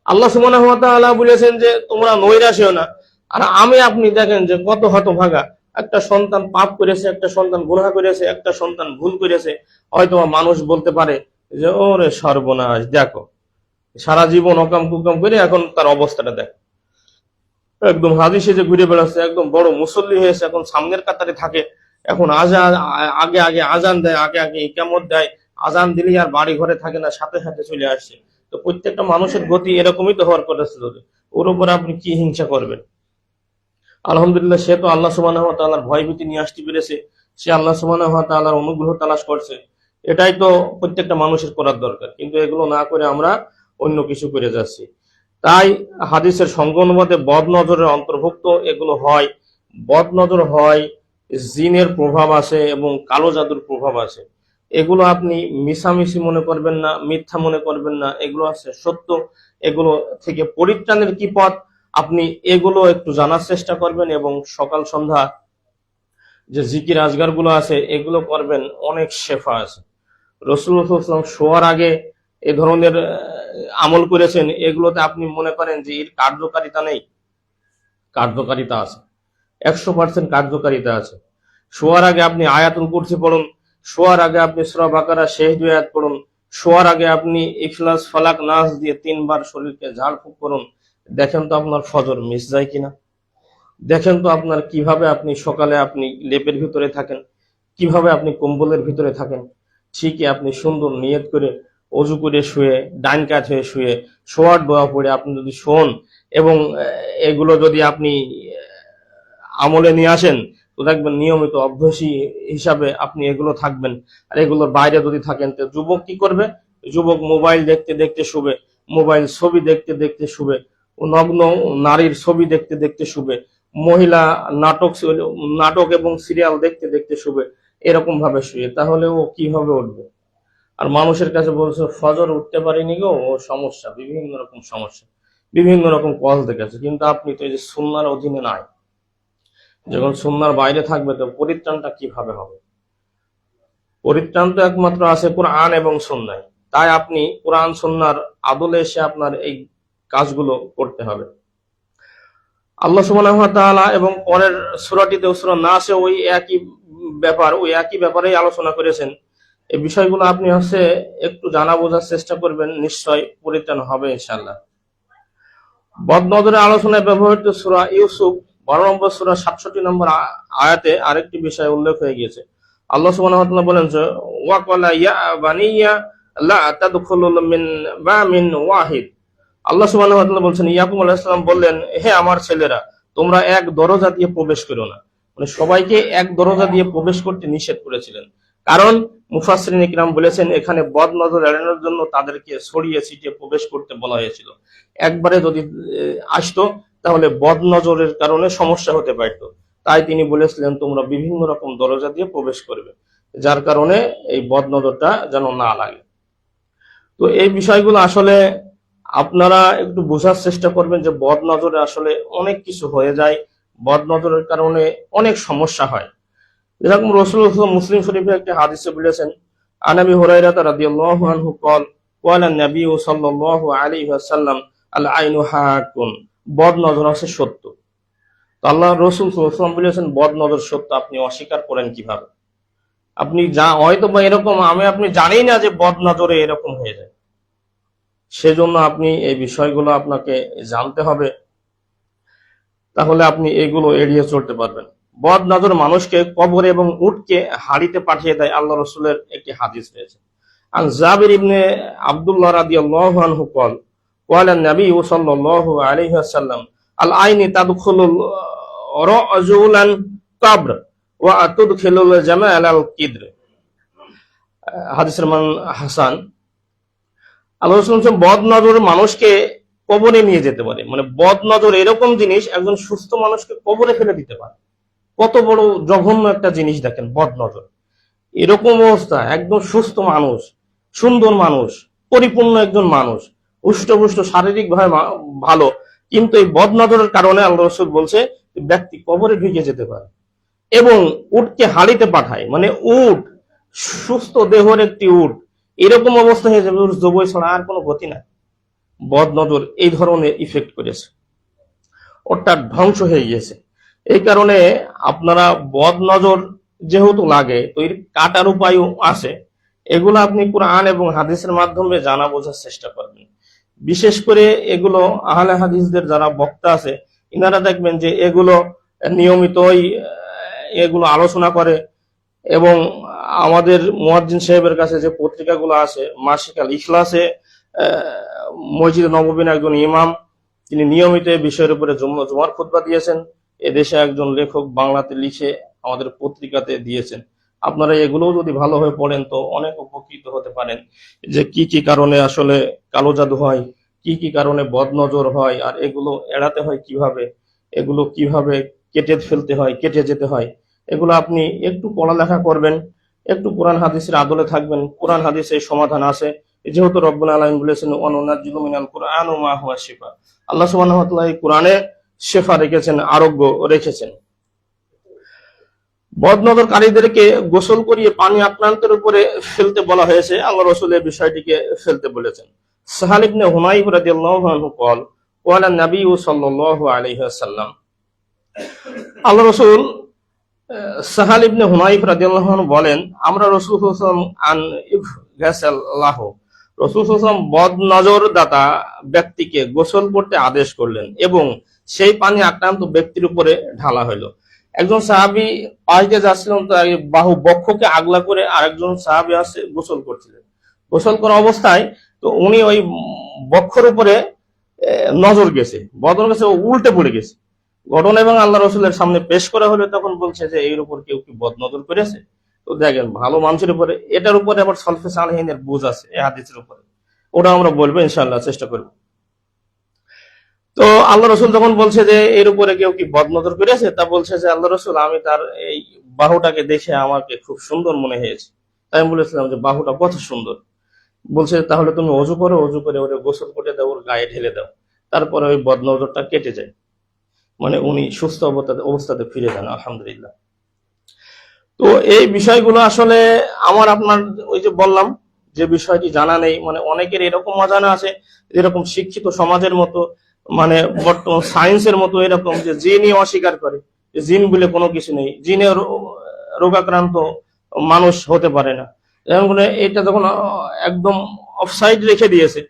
আল্লাহ সুবহানাহু ওয়া তাআলা বলেছেন যে তোমরা নৈরাশ হইও না। আর আমি আপনি দেখেন যে কত হতভাগা, একটা সন্তান পাপ করেছে, একটা সন্তান গুনাহ করেছে, একটা সন্তান ভুল করেছে, হয়তো মানুষ বলতে পারে যে ওরে সর্বনাশ, দেখো সারা জীবন অকাম কুকাম করে এখন তার অবস্থাটা দেখ, একদম হাজি সেজে ঘুরে বেড়াচ্ছে, একদম বড় মুসল্লি হয়েছে, এখন সামনের কাতারে থাকে, এখন আজান আগে আগে আজান দেয়, আগে আগে ইকামত দেয়, আজান দিলে আর বাড়ি ঘরে থাকে না, সাথে সাথে চলে আসছে। তো প্রত্যেকটা মানুষের গতি এরকমই তো হওয়ার কথা ছিল, ওর উপর আপনি কি হিংসা করবেন? আলহামদুলিল্লাহ সে তো আল্লাহ সুবহানাহু ওয়া তাআলার ভয়ভীতি নিয়ে আসতে পেরেছে, সে আল্লাহ সুবহানাহু ওয়া তাআলার অনুগ্রহ তালাশ করছে। এটাই তো প্রত্যেকটা মানুষের করার দরকার, কিন্তু এগুলো না করে আমরা অন্য কিছু করে যাচ্ছি। তাই হাদিসের সঙ্গ অনুবাদে বদ নজরের অন্তর্ভুক্ত এগুলো হয়। বদ নজর হয়, জিনের প্রভাব আছে এবং কালো জাদুর প্রভাব আছে। এগুলো আপনি মিশামিশি মনে করবেন না, মিথ্যা মনে করবেন না, এগুলো আছে সত্য। এগুলো থেকে পরিত্রাণের কি পথ, আপনি এগুলো একটু জানার চেষ্টা করবেন এবং সকাল সন্ধ্যা যে জিকির আজগার গুলো আছে এগুলো করবেন, অনেক শেফা আছে। রাসূলুল্লাহ সাল্লাল্লাহু আলাইহি ওয়াসাল্লাম শোয়ার আগে এ ধরনের আমল করেছেন, এগুলোতে আপনি মনে করেন যে এর কার্যকারিতা নেই? কার্যকারিতা আছে, 100% কার্যকারিতা আছে। শোয়ার আগে আপনি আয়াতুল কুরসি পড়ুন, শোয়ার আগে আপনি সূরা বাকারা শেষ 2 আয়াত পড়ুন, শোয়ার আগে আপনি ইখলাস ফালাক নাস দিয়ে 3 বার শরীরকে ঝাড়ফুঁক করুন। দেখেন তো আপনার ফজর মিস যায় কিনা, দেখেন তো আপনার কিভাবে আপনি সকালে আপনি লেপের ভিতরে থাকেন, কিভাবে আপনি কম্বলের ভিতরে থাকেন। ঠিকই আপনি সুন্দর নিয়ত করে অজু করে শুয়ে, ডাইন কাত হয়ে শুয়ে, শোয়ার দোয়া পড়ে আপনি যদি শোন এবং এগুলো যদি আপনি আমলে নিয়ে আসেন, তো দেখবেন নিয়মিত অভ্যাসী হিসাবে আপনি এগুলো থাকবেন। আর এগুলোর বাইরে যদি থাকেন, তো যুবক কি করবে? যুবক মোবাইল দেখতে দেখতে শুবে, মোবাইল ছবি দেখতে দেখতে শুবে, নগ্ন নারীর ছবি দেখতে দেখতে শুবে, মহিলা নাটক এবং সিরিয়াল দেখতে দেখতে শুবে, এরকম ভাবে শুয়ে, তাহলে ও কিভাবে উঠবে? আর মানুষের কাছে বলছে ফজর উঠতে পারিনি গো, ও সমস্যা, বিভিন্ন রকম সমস্যা, বিভিন্ন রকম কল দেখেছে। কিন্তু আপনি তো এই যে সুন্নাহর অধীনে নাই, যখন সুন্নাহর বাইরে থাকবে তো পরিত্রাণটা কিভাবে হবে? পরিত্রাণ তো একমাত্র আছে কোরআন এবং সুন্নাহয়। তাই আপনি কোরআন সুন্নাহর আদলে এসে আপনার এই কাজগুলো করতে হবে। আল্লাহ সুবহানাহু ওয়া তাআলা এবং পরের সূরাটিতে সূরা নাসে ওই একই ব্যাপারেই আলোচনা করেছেন। এই বিষয়গুলো আপনি একটু জানা বোঝার চেষ্টা করবেন, নিশ্চয় পরিত্রাণ হবে ইনশাআল্লাহ। বদনজরের আলোচনায় ব্যবহৃত সূরা ইউসুফ 12 নম্বর সূরা 67 নম্বর আয়াতে আরেকটি বিষয় উল্লেখ হয়ে গিয়েছে। আল্লাহ সুবহানাহু ওয়া তাআলা বলেন যে ওয়া ক্বালা ইয়া বানিয়া লা তাদখুলুল মিন বামিন ওয়াহিদ। আল্লাহ সুবহানাহু ওয়া তাআলা বলছেন, ইয়াকুব আলাইহিস সালাম বললেন, হে আমার ছেলেরা, তোমরা এক দরজা দিয়ে প্রবেশ করো না। মানে সবাইকে এক দরজা দিয়ে প্রবেশ করতে নিষেধ করেছিলেন। কারণ মুফাসসিরিন ইকরাম বলেছেন এখানে বদনজর এড়ানোর জন্য তাদেরকে ছড়িয়ে ছিটিয়ে প্রবেশ করতে বলা হয়েছিল। একবারে যদি আসতো তাহলে বদনজরের কারণে সমস্যা হতে পারত। তাই তিনি বলেছিলেন তোমরা বিভিন্ন রকম দরজা দিয়ে প্রবেশ করবে, যার কারণে এই বদনজরটা যেন না লাগে। তো এই বিষয়গুলো আপনারা একটু বোঝার চেষ্টা করবেন যে বদনজরে অনেক কিছু হয়ে যায়, বদনজরের কারণে অনেক সমস্যা হয়। যেরকম রাসূলুল্লাহ মুসলিম শরীফে একটি হাদিসে বলেছেন, আন আবি হুরায়রা রাদিয়াল্লাহু আনহু ক্বালা নবী সাল্লাল্লাহু আলাইহি ওয়াসাল্লাম আল আইনু হাকুন, বদনজর সত্য। তো আল্লাহ রাসূল সাল্লাল্লাহু আলাইহি ওয়াসাল্লাম বলেছেন বদনজর সত্য, আপনি অস্বীকার করেন কিভাবে? আপনি হয়তো বা এরকম আপনি জানেই না যে বদনজরে এরকম হয়ে যায়। সেজন্য আপনি এই বিষয়গুলো আপনাকে জানতে হবে, তাহলে আপনি এগুলো এড়িয়ে চলতে পারবেন। বদনজর মানুষকে কবরে এবং উটকে হাড়িতে পাঠিয়ে দেয়, আল্লাহ রাসূলের একটি হাদিস রয়েছে। আন জাবির ইবনে আব্দুল্লাহ রাদিয়াল্লাহু আনহু ক্বালা নবী সাল্লাল্লাহু আলাইহি ওয়াসাল্লাম আল আইনি তাদখুলুল রাজুলান কবর ওয়া তুদখিলুল জামাল আল কিদ্র। হাদিসের মান হাসান। আল্লাহ রাসূল বলেছেন বদনজর মানুষকে কবরে নিয়ে যেতে পারে। মানে বদনজর এরকম জিনিস একজন সুস্থ মানুষকে কবরে ফেলে দিতে পারে। কত বড় জঘন্য একটা জিনিস দেখেন বদনজর। এরকম অবস্থা, একদম সুস্থ মানুষ, সুন্দর মানুষ, পরিপূর্ণ একজন মানুষ, হুষ্টপুষ্ট, শারীরিক ভাবে ভালো, কিন্তু এই বদনজরের কারণে আল্লাহ রাসূল বলছে ব্যক্তি কবরে ঢুকে যেতে পারে। এবং উটকে হাড়িতে পাঠায়, মানে উট, সুস্থ দেহের একটি উট এরকম অবস্থা হয়ে যাবে, জবই ছাড়া আর কোনো গতি নাই। বদনজর এই ধরনের ইফেক্ট করেছে, ওটা ধ্বংস হয়ে গিয়েছে। এই কারণে আপনারা বদনজর যেহেতু লাগে তো এর কাটার উপায়ও আছে, এগুলো আপনি কোরআন এবং হাদিসের মাধ্যমে জানা বোঝার চেষ্টা করবেন। বিশেষ করে এগুলো আহলে হাদিসদের যারা বক্তা আছে ইনারা দেখবেন যে এগুলো নিয়মিতই এগুলো আলোচনা করে। এবং আমাদের মুয়াজ্জিন সাহেবের কাছে যে পত্রিকাগুলো আছে, মাসিক আল ইখলাসে মসজিদ নববীর একজন ইমাম, তিনি নিয়মিত এই বিষয়ের উপরে জুমার খুতবা দিয়েছেন। এদেশে একজন লেখক বাংলাতে লিখে আমাদের পত্রিকাতে দিয়েছেন। আপনারা এগুলোও যদি ভালোভাবে পড়েন তো অনেক উপকৃত হতে পারেন, যে কি কি কারণে কালো জাদু হয়, কি কি কারণে বদনজর হয়, আর এগুলো এড়াতে হয় কিভাবে, এগুলো কিভাবে কেটে যেতে হয়। এগুলো আপনি একটু পড়ালেখা করবেন, একটু কোরআন হাদিসের আদলে থাকবেন। কোরআন হাদিসে সমাধান আছে, যেহেতু রব্বুল আলামিন বলেছেন ওয়ানুনাজ্জিলু মিনাল কুরআনি মা হুয়া শিফা। আল্লাহ সুবহানাহু ওয়া তাআলা এই কোরআনে শেফা রেখেছেন, আরোগ্য রেখেছেন। বদনজরকারীদেরকে গোসল করিয়ে পানি আক্রান্তের উপরে ফেলতে বলা হয়েছে, আল্লাহ রাসূল এই বিষয়টিকে ফেলতে বলেছেন। সাহাল ইবনে হুনাইফ রাদিয়াল্লাহু আনহু ক্বালা নবী সাল্লাল্লাহু আলাইহি ওয়াসাল্লাম, আল্লাহ রাসূল সাহাল ইবনে হুনাইফ রাদিয়াল্লাহু আনহু বলেন, আমরা রাসূল সাল্লাল্লাহু আলাইহি ওয়াসাল্লাম আন ইফগাসাল্লাহু, রাসূল সাল্লাল্লাহু আলাইহি ওয়াসাল্লাম বদনজর দাতা ব্যক্তিকে গোসল করতে আদেশ করলেন এবং সেই পানি আক্রান্ত ব্যক্তির উপরে ঢালা হলো। একজন সাহাবী পাশ দিয়ে যাচ্ছিলেন, তার বক্ষকে আগলা করে আরেকজন সাহাবী গোসল করছিলেন। গোসল করা অবস্থায় তো উনি ওই বক্ষর উপরে নজর গেছে, বদন গেছে, উল্টে পড়ে গেছে। ঘটনা এবং আল্লাহ রাসূলের সামনে পেশ করা হলে তখন বলছে যে এর উপর কেউ কি বদনজর করেছে? তো দেখেন, ভালো মানুষের উপরে, এটার উপরে আবার সলফে সালেহিনের বুঝ আছে এই হাদিসের উপরে। ওটা আমরা বলবো ইনশাআল্লাহ, চেষ্টা করবো। তো আল্লাহ রসুল যখন বলছে যে এর উপরে কেউ কি বদনজর করেছে, তা বলছে যে আল্লাহ রসুল আমি তার এই বাহুটাকে দেখে আমাকে খুব সুন্দর মনে হয়েছে, তাই আমি বলেছিলাম যে বাহুটা কত সুন্দর। বলছে তাহলে তুমি অজু করো, অজু করে ওরে গোসল করে দাও, ওর গায়ে ঢেলে দাও, তারপরে ওই বদনজরটা কেটে যায়, মানে উনি সুস্থ অবস্থাতে ফিরে যান আলহামদুলিল্লাহ। তো এই বিষয়গুলো আসলে আমার আপনার ওই যে বললাম যে বিষয়টি জানা নেই, মানে অনেকের এরকম অজানা আছে, এরকম শিক্ষিত সমাজের মতো, মানে বর্তমান সায়েন্সের মতো এরকম যে জিনই অস্বীকার করে, জিন বলে কোনো কিছু নেই, জিনের রোগাক্রান্ত মানুষ হতে পারে না। যেমন এটা যখন একদম অফসাইড রেখে দিয়েছে,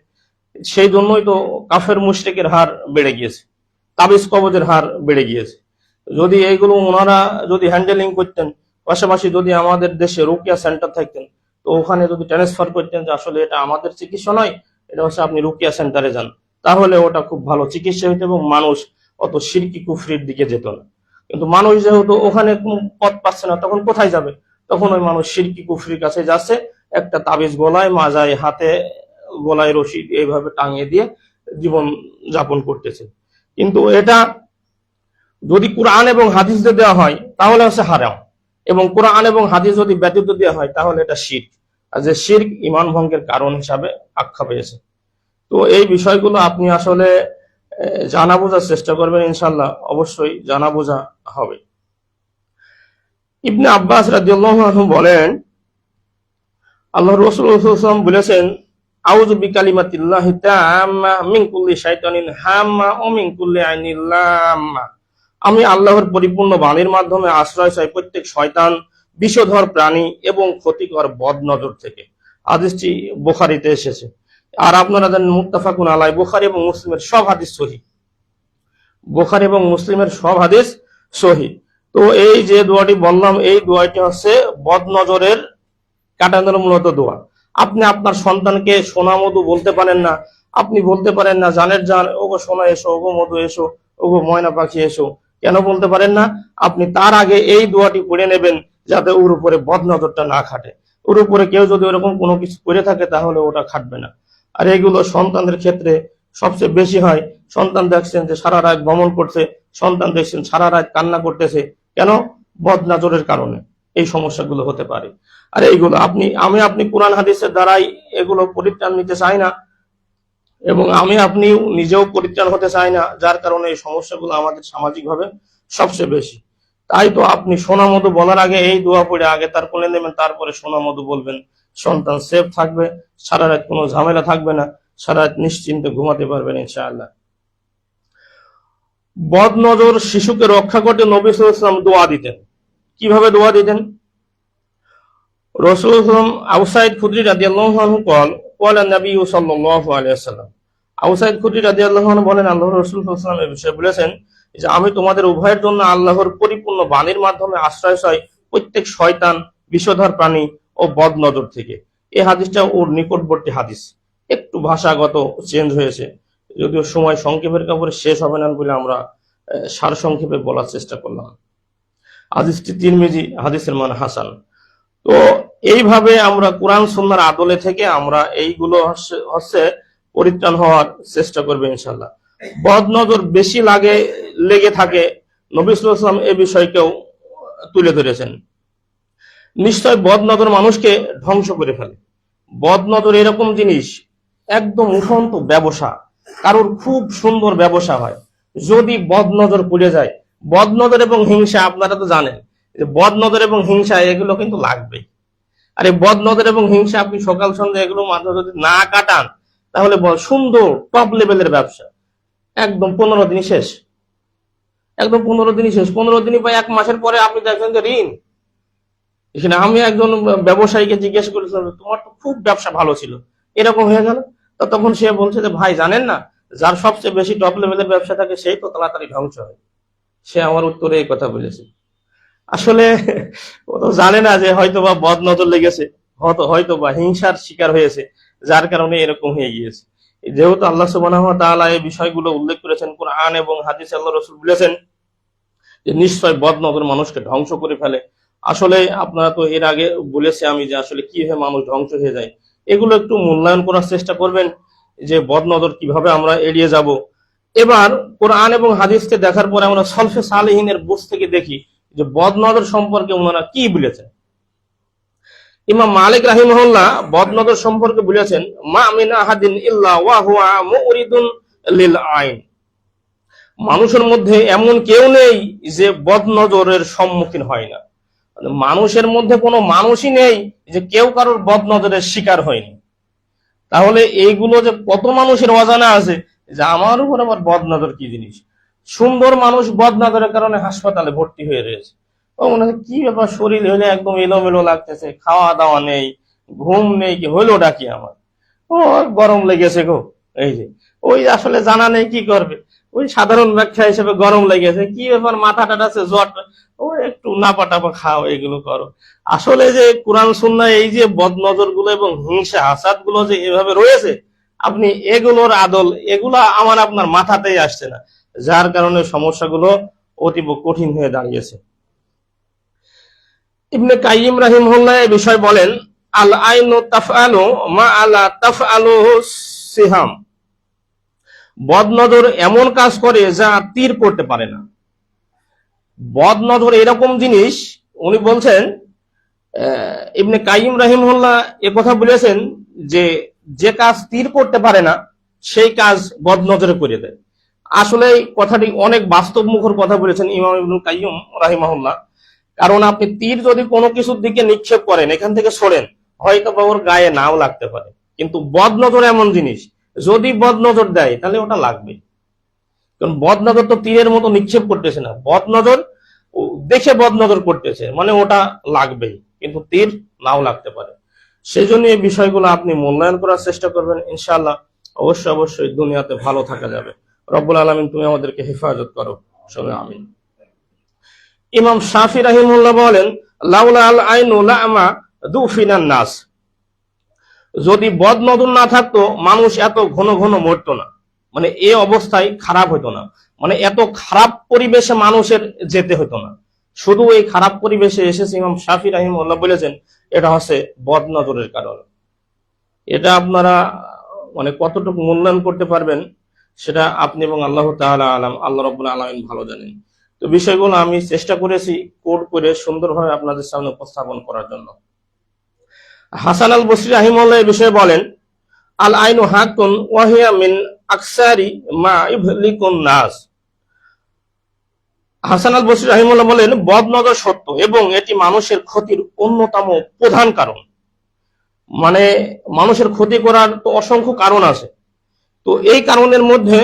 সেই জন্যই তো কাফের মুশরিকের হার বেড়ে গিয়েছে, তাবিজ কবজের হার বেড়ে গিয়েছে। যদি এইগুলো ওনারা যদি হ্যান্ডেলিং করতেন, পাশাপাশি যদি আমাদের দেশে রুকিয়া সেন্টার থাকতেন, তো ওখানে যদি ট্রান্সফার করতেন যে আসলে এটা আমাদের চিকিৎসা নয়, এটা হচ্ছে আপনি রুকিয়া সেন্টারে যান, তাহলে ওটা খুব ভালো চিকিৎসা হইতো এবং মানুষ অত শিরকি কুফরির দিকে যেত না। কিন্তু মানুষ যেহেতু ওখানে কোনো পথ পাচ্ছে না, তখন কোথায় যাবে? তখন ওই মানুষ শিরকি কুফরির কাছে যাচ্ছে, একটা তাবিজ গলায়, মাজায়, হাতে, গলায় রশি এইভাবে টাঙিয়ে দিয়ে জীবন যাপন করতেছে। কিন্তু এটা যদি কোরআন এবং হাদিস দিয়ে দেওয়া হয় তাহলে হচ্ছে হারাম, এবং কোরআন এবং হাদিস যদি ব্যতীত দেওয়া হয় তাহলে এটা শিরক, আর যে শিরক ঈমান ভঙ্গের কারণ হিসাবে আখ্যা পেয়েছে। তো এই বিষয়গুলো আপনি আসলে জানা বোঝার চেষ্টা করবেন, ইনশাল্লাহ অবশ্যই জানা বোঝা হবে। ইবনে আব্বাস রাদিয়াল্লাহু আনহু বলেন, আল্লাহ রাসূল সাল্লাল্লাহু আলাইহি ওয়াসাল্লাম বলেছেন, আউযু বিকালিমাতিল্লাহি তাম্মা মিন কুল্লি শাইতানিন হাম্মা ওয়া মিন কুল্লি আইনিল লাম্মা। আমি আল্লাহর পরিপূর্ণ বাণীর মাধ্যমে আশ্রয় চাই প্রত্যেক শয়তান, বিষধর প্রাণী এবং ক্ষতিকর বদনজর থেকে। হাদিসটি বুখারীতে এসেছে। আর আপনারা জানেন মুত্তাফাকুন আলাই, বুখারী এবং মুসলিমের সব হাদিস সহিহ, বুখারী এবং মুসলিমের সব হাদিস সহিহ। তো এই যে দোয়াটি বললাম, এই দোয়াটি হচ্ছে বদনজরের কাটানোর মূলত দোয়া। আপনি আপনার সন্তানকে সোনা মধু বলতে পারেন না, আপনি বলতে পারেন না জানের জান, ওগো সোনা এসো, ওগো মধু এসো, ওগো ময়না পাখি এসো, কেন বলতে পারেন না? আপনি তার আগে এই দোয়াটি পড়ে নেবেন, যাতে ওর উপরে বদনজরটা না খাটে। ওর উপরে কেউ যদি ওরকম কোনো কিছু করে থাকে তাহলে ওটা খাটবে না। আর এগুলো সন্তানদের ক্ষেত্রে সবচেয়ে বেশি হয়। সন্তান দেখছেন যে সারা রাত ভ্রমণ করছে, সন্তান দেখছেন সারা রাত কান্না করতেছে, কেন? বদনজরের কারণে এই সমস্যাগুলো হতে পারে। আর এইগুলো আপনি কোরআন হাদিসের দ্বারাই এগুলো পরিত্রাণ নিতে চাই না, এবং আপনি নিজেও পরিত্রাণ হতে চাই না, যার কারণে এই সমস্যাগুলো আমাদের সামাজিকভাবে সবচেয়ে বেশি। তাই তো আপনি সোনা মধু বলার আগে এই দোয়া পড়ে আগে তার কোলে নেবেন, তারপরে সোনা মধু বলবেন। সন্তান সেফ থাকবে, সারা রাত কোনো ঝামেলা থাকবে না, সারা রাত নিশ্চিন্তে ঘুমাতে পারবেন ইনশাআল্লাহ। বদনজর শিশুকে রক্ষা করতে নবী সাল্লাল্লাহু আলাইহি ওয়াসাল্লাম দোয়া দিতেন। কিভাবে দোয়া দিতেন? রাসূলুল্লাহ আবু সাঈদ খুদরি রাদিয়াল্লাহু আনহু قال النبي صلى الله عليه وسلم, আবু সাঈদ খুদরি রাদিয়াল্লাহু আনহু বলেন, আল্লাহর রাসূল সাল্লাল্লাহু আলাইহি ওয়াসাল্লাম এই বিষয়ে বলেছেন যে আমি তোমাদের উভয়ের জন্য আল্লাহর পরিপূর্ণ বাণীর মাধ্যমে আশ্রয় চাই প্রত্যেক শয়তান, বিষধর প্রাণী ও বদনজর থেকে। এই হাদিসটা ওর নিকটবর্তী হাদিস, একটু ভাষাগত চেঞ্জ হয়েছে, যদিও সময় সংক্ষেপের কাপড়ে শেষ হবে না বলে আমরা সার সংক্ষেপে বলার চেষ্টা করলাম। হাদিসটি তিরমিজি, হাদিসের মান হাসান। তো এইভাবে আমরা কোরআন সুন্নাহর আদলে থেকে আমরা এইগুলো হচ্ছে পরিত্রাণ হওয়ার চেষ্টা করবে ইনশাল্লাহ। বদনজর বেশি লেগে থাকে, নবী সাল্লাল্লাহু আলাইহি ওয়াসাল্লাম এই বিষয়কেও তুলে ধরেছেন। নিশ্চয় বদনজর মানুষকে ধ্বংস করে ফেলে। বদনজর এরকম জিনিস, একদম উঠন্ত ব্যবসা, কারোর খুব সুন্দর ব্যবসা হয়, যদি বদনজর পড়ে যায়। বদনজর এবং হিংসা আপনারা তো জানেন, বদনজর এবং হিংসা এগুলো কিন্তু লাগবেই। আর এই বদনজর এবং হিংসা আপনি সকাল সন্ধ্যা এগুলো মাধ্যমে যদি না কাটান, তাহলে সুন্দর টপ লেভেলের ব্যবসা একদম 15 দিনই শেষ, একদম 15 দিনই শেষ। 15 দিনই বা 1 মাসের পরে আপনি দেখবেন যে ঋণ। এখানে আমি একজন ব্যবসায়ীকে জিজ্ঞেস করেছিলাম, তোমার তো খুব ব্যবসা ভালো ছিল, এরকম হয়ে গেল? তো তখন সে বলছে যে ভাই জানেন না, যার সবচেয়ে বেশি টপ লেভেলের ব্যবসা থাকে সেই তো তাড়াতাড়ি ধ্বংস হয়। সে আমার উত্তরে এই কথা বলেছে। আসলে ও তো জানে না যে হয়তোবা বদনজর লেগেছে, হয়তোবা হিংসার শিকার হয়েছে, যার কারণে এরকম হয়ে গিয়েছে। যেহেতু আল্লাহ সুবহানাহু ওয়া তাআলা এই বিষয়গুলো উল্লেখ করেছেন কোরআন এবং হাদিসে, আল্লাহ রাসূল বলেছেন যে নিশ্চয় বদনজর মানুষকে ধ্বংস করে ফেলে। আসলে আপনারা তো এর আগে বলেছি আমি যে আসলে কিভাবে মানুষ ধ্বংস হয়ে যায়, এগুলো একটু মূল্যায়ন করার চেষ্টা করবেন যে বদনজর কিভাবে আমরা এড়িয়ে যাব। এবার কোরআন এবং হাদিসকে দেখার পরে আমরা সলফে সালেহিনের বুঝ থেকে দেখি যে বদনজর সম্পর্কে ওনারা কি বলেছেন। ইমাম মালিক রাহিমাহুল্লাহ বদনজর সম্পর্কে বলেছেন, মা মিন আহাদিন ইল্লা ওয়া হুয়া মুরিদুন লিল আইন। মানুষের মধ্যে এমন কেউ নেই যে বদনজরের সম্মুখীন হয় না। মানুষের মধ্যে কোনো মানুষই নেই যে কেউ কারোর বদনজরের শিকার হয়নি। তাহলে এইগুলো যে কত মানুষের অজানা আছে যে আমার উপর আবার বদনজর কি জিনিস। সুন্দর মানুষ বদনজরের কারণে হাসপাতালে ভর্তি হয়ে রয়েছে। ও মনে হয় কি ব্যাপার, শরীর হলে একদম এলোমেলো লাগতেছে, খাওয়া দাওয়া নেই, ঘুম নেই, কি হইলোটা কি আমার, ও গরম লেগেছে গো। এই যে ওই আসলে জানা নেই কি করবে, ওই সাধারণ ব্যাখ্যা হিসেবে গরম লেগেছে, কি ব্যাপার মাথা টাটাছে, জ্বর, ও একটু নাপা টাপা খাও, এগুলো করো। আসলে যে কোরআন সুন্নাহ এই যে বদনজর গুলো এবং হিংসা হাসাদ গুলো যে এভাবে রয়েছে, আপনি এগুলোর আদল এগুলা আমার আপনার মাথাতেই আসছে না, যার কারণে সমস্যাগুলো অতীব কঠিন হয়ে দাঁড়িয়েছে। ইবনে কাইয়িম রাহিমাহুল্লাহ এই বিষয় বলেন, আল আইনু তাফআলু মা আলা তাফআলুহু সিহাম। বদনজর এমন কাজ করে যা তীর করতে পারে না। বদনজর এরকম জিনিস, উনি বলছেন, ইবনে কাইয়িম রাহিমাহুল্লাহ এ কথা বলেছেন যে যে কাজ তীর করতে পারে না সেই কাজ বদনজরে করে দেয়। আসলে এই কথাটি অনেক বাস্তবমুখর কথা বলেছেন ইমাম ইবনুল কাইয়িম রাহিমাহুল্লাহ। কারণ আপনি তীর যদি কোনো কিছুর দিকে নিক্ষেপ করেন, এখান থেকে সরেন, হয়তো বা ওর গায়ে নাও লাগতে পারে, কিন্তু বদনজর এমন জিনিস, যদি বদনজর দেয় তাহলে ওটা লাগবে। কারণ বদনজর তো তীরের মতো নিক্ষেপ করতেছে না, বদনজর দেখে বদনজর করতেছে, মানে ওটা লাগবেই, কিন্তু তীর নাও লাগতে পারে। সেই জন্য এই বিষয়গুলো আপনি মূল্যায়ন করার চেষ্টা করবেন, ইনশাআল্লাহ অবশ্যই অবশ্যই দুনিয়াতে ভালো থাকা যাবে। রব্বুল আলামিন তুমি আমাদেরকে হেফাজত করো, সবাই আমিন। ইমাম শাফি রাহিমাহুল্লাহ বলেন, লাউলা আল আইনু লামা দুফিনান নাস। যদি বদনজর না থাকতো মানুষ এত ঘন ঘন মরতো না, মানে এই অবস্থায় খারাপ হতো না, মানে এত খারাপ পরিবেশে মানুষের যেতে হতো না। শুধু এই খারাপ পরিবেশে এসেছে, ইমাম শাফি রাহিমাহুল্লাহ বলেছেন এটা হচ্ছে বদনজরের কারণে। এটা আপনারা মানে কতটুকু মূল্যায়ন করতে পারবেন সেটা আপনি এবং আল্লাহ তাআলা আলাম, আল্লাহ রাব্বুল আলামিন ভালো জানেন। তো বিষয়গুলো আমি চেষ্টা করেছি কোড করে সুন্দরভাবে আপনাদের সামনে উপস্থাপন করার জন্য। হাসান আল বসরি রাহিমাহুল্লাহ এই বিষয়ে বলেন, আল আইনু হাকুন ওয়া হিয়া মিন আকসারি মা ইবলিকুন নাস। হাসান আল বসরি রাহিমাহুল্লাহ বলেন, বদনজর সত্য এবং এটি মানুষের ক্ষতির অন্যতম প্রধান কারণ। মানে মানুষের ক্ষতি করার তো অসংখ্য কারণ আছে, তো এই কারণের মধ্যে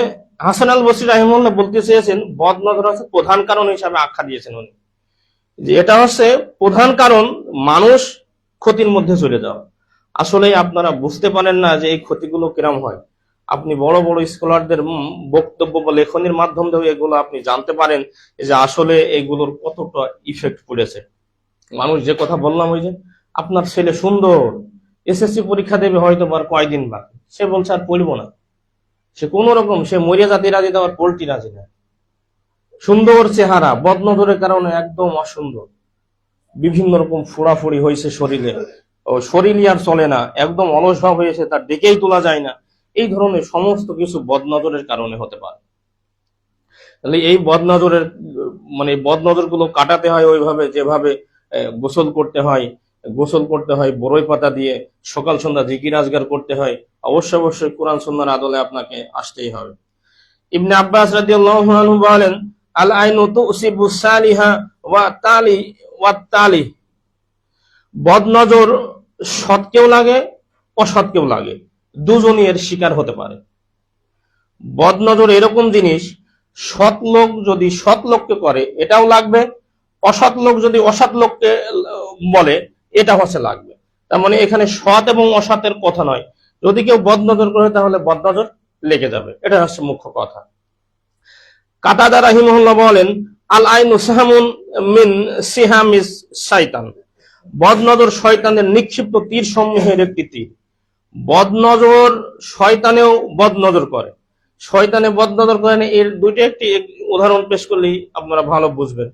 হাসান আল বসরি রাহিমাহুল্লাহ বলতে চেয়েছেন বদনজর হচ্ছে প্রধান কারণ হিসাবে আখ্যা দিয়েছেন উনি, যে এটা হচ্ছে প্রধান কারণ মানুষ ক্ষতির মধ্যে চলে যাওয়া। আসলে আপনারা বুঝতে পারেন না যে এই ক্ষতিগুলো কিরম হয়। আপনি বড় বড় স্কলারদের বক্তব্য বা লেখনের মাধ্যমে এগুলো আপনি জানতে পারেন যে আসলে এগুলোর কতটা ইফেক্ট পড়েছে। মানুষ যে কথা বললাম, ওই যে আপনার ছেলে সুন্দর, এসএসসি পরীক্ষা দেবে হয়তো আর কয়দিন বাকি, সে বলছে আর পড়বো না, সে কোন রকম সে মরিয়া জাতি রাজি দেওয়ার পোল্ট্রি রাজি না। সুন্দর চেহারা, বদনজরের কারণে একদম অসুন্দর, বিভিন্ন রকম ফোড়াফুড়ি হয়েছে শরীরে, ও শরীরই আর চলে না, একদম অলস ভাব হয়েছে, তার ডেকেই তোলা যায় না। এই ধরনের সমস্ত কিছু বদনজরের কারণে হতে পারে। তাহলে এই বদনজরের মানে বদনজর গুলো কাটাতে হয় ওইভাবে, যেভাবে গোসল করতে হয়, গোসল করতে হয় বরই পাতা দিয়ে, সকাল সন্ধ্যা জিকির আজগার করতে হয়, অবশ্যই অবশ্যই কোরআন সুন্নাহর আদলে আপনাকে আসতেই হবে। ইবনে আব্বাস রাদিয়াল্লাহু আনহু বলেন, আল আইনু তুসিবু সালিহা ওয়া তালি। বদনজর সৎকেও লাগে অসৎকেও লাগে, দুজনই এর শিকার হতে পারে। বদনজর এরকম জিনিস, সৎ লোক যদি সৎ লোককে করে এটাও লাগবে, অসৎ লোক যদি অসৎ লোককে বলে এটা হচ্ছে লাগবে। তার মানে এখানে সৎ এবং অসৎের কথা নয়, যদি কেউ বদনজর করে তাহলে বদনজর লেগে যাবে, এটা হচ্ছে মুখ্য কথা। কাতাদা রাহিমাহুল্লাহ বলেন, আল আইনু সাহামুন মিন সিহামিস শাইতান। বদনজর শয়তানের নিক্ষিপ্ত তীর সমূহের একটি তীর। বদনজর শয়তানেও বদনজর করে, শয়তানে বদনজর করে না, এর দুইটা একটি উদাহরণ পেশ করলেই আপনারা ভালো বুঝবেন।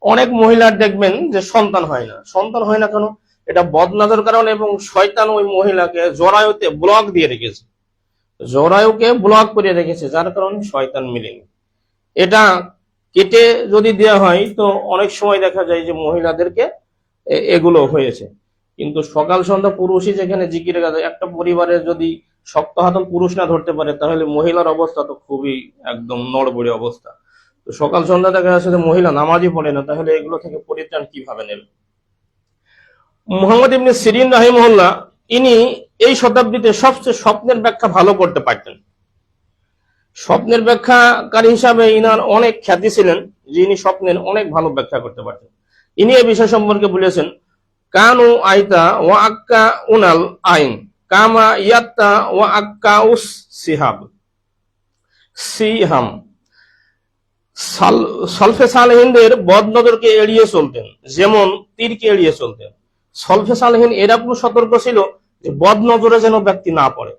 অনেক মহিলার দেখবেন যে সন্তান হয় না, সন্তান হয় না কেন? এটা বদনজর কারণে, এবং শয়তান ওই মহিলাকে জরায়ুতে ব্লক দিয়ে রেখেছে, জরায়ুকে ব্লক করে রেখেছে, যার কারণে শয়তান মিলেনি। এটা কেটে যদি দেওয়া হয় তো অনেক সময় দেখা যায় যে মহিলাদেরকে এগুলো হয়েছে। কিন্তু সকাল সন্ধ্যা পুরুষই যেখানে জিকিরে গাছে, একটা পরিবারে যদি শক্ত হাতল পুরুষ না ধরতে পারে তাহলে মহিলার অবস্থা তো খুবই একদম নড়বড়ে অবস্থা। তো সকাল সন্ধ্যা দেখা যাচ্ছে যে মহিলা নামাজই পড়ে না, তাহলে এগুলো থেকে পরিত্রাণ কিভাবে নেবে? মুহাম্মদ ইবনে সিরিন রাহিমাহুল্লাহ ইনি এই শতাব্দীতে সবচেয়ে স্বপ্নের ব্যাখ্যা ভালো করতে পারতেন। স্বপ্নের ব্যাখ্যাকারী হিসাবে ইনার অনেক খ্যাতি ছিলেন, যিনি স্বপ্নের অনেক ভালো ব্যাখ্যা করতে পারতেন। ইনি এই বিষয় সম্পর্কে বলেছেন, কানু আইতা ওয়া আক্কা উনাল আইন কামা ইয়াত্তা ওয়া আক্কা উস সিহাম। সলফে সালেহিনদের বদনজরকে এড়িয়ে চলতেন যেমন তীরকে এড়িয়ে চলতেন। সলফে সালেহিন এরকম সতর্ক ছিল যে বদনজরে যেন ব্যক্তি না পড়ে।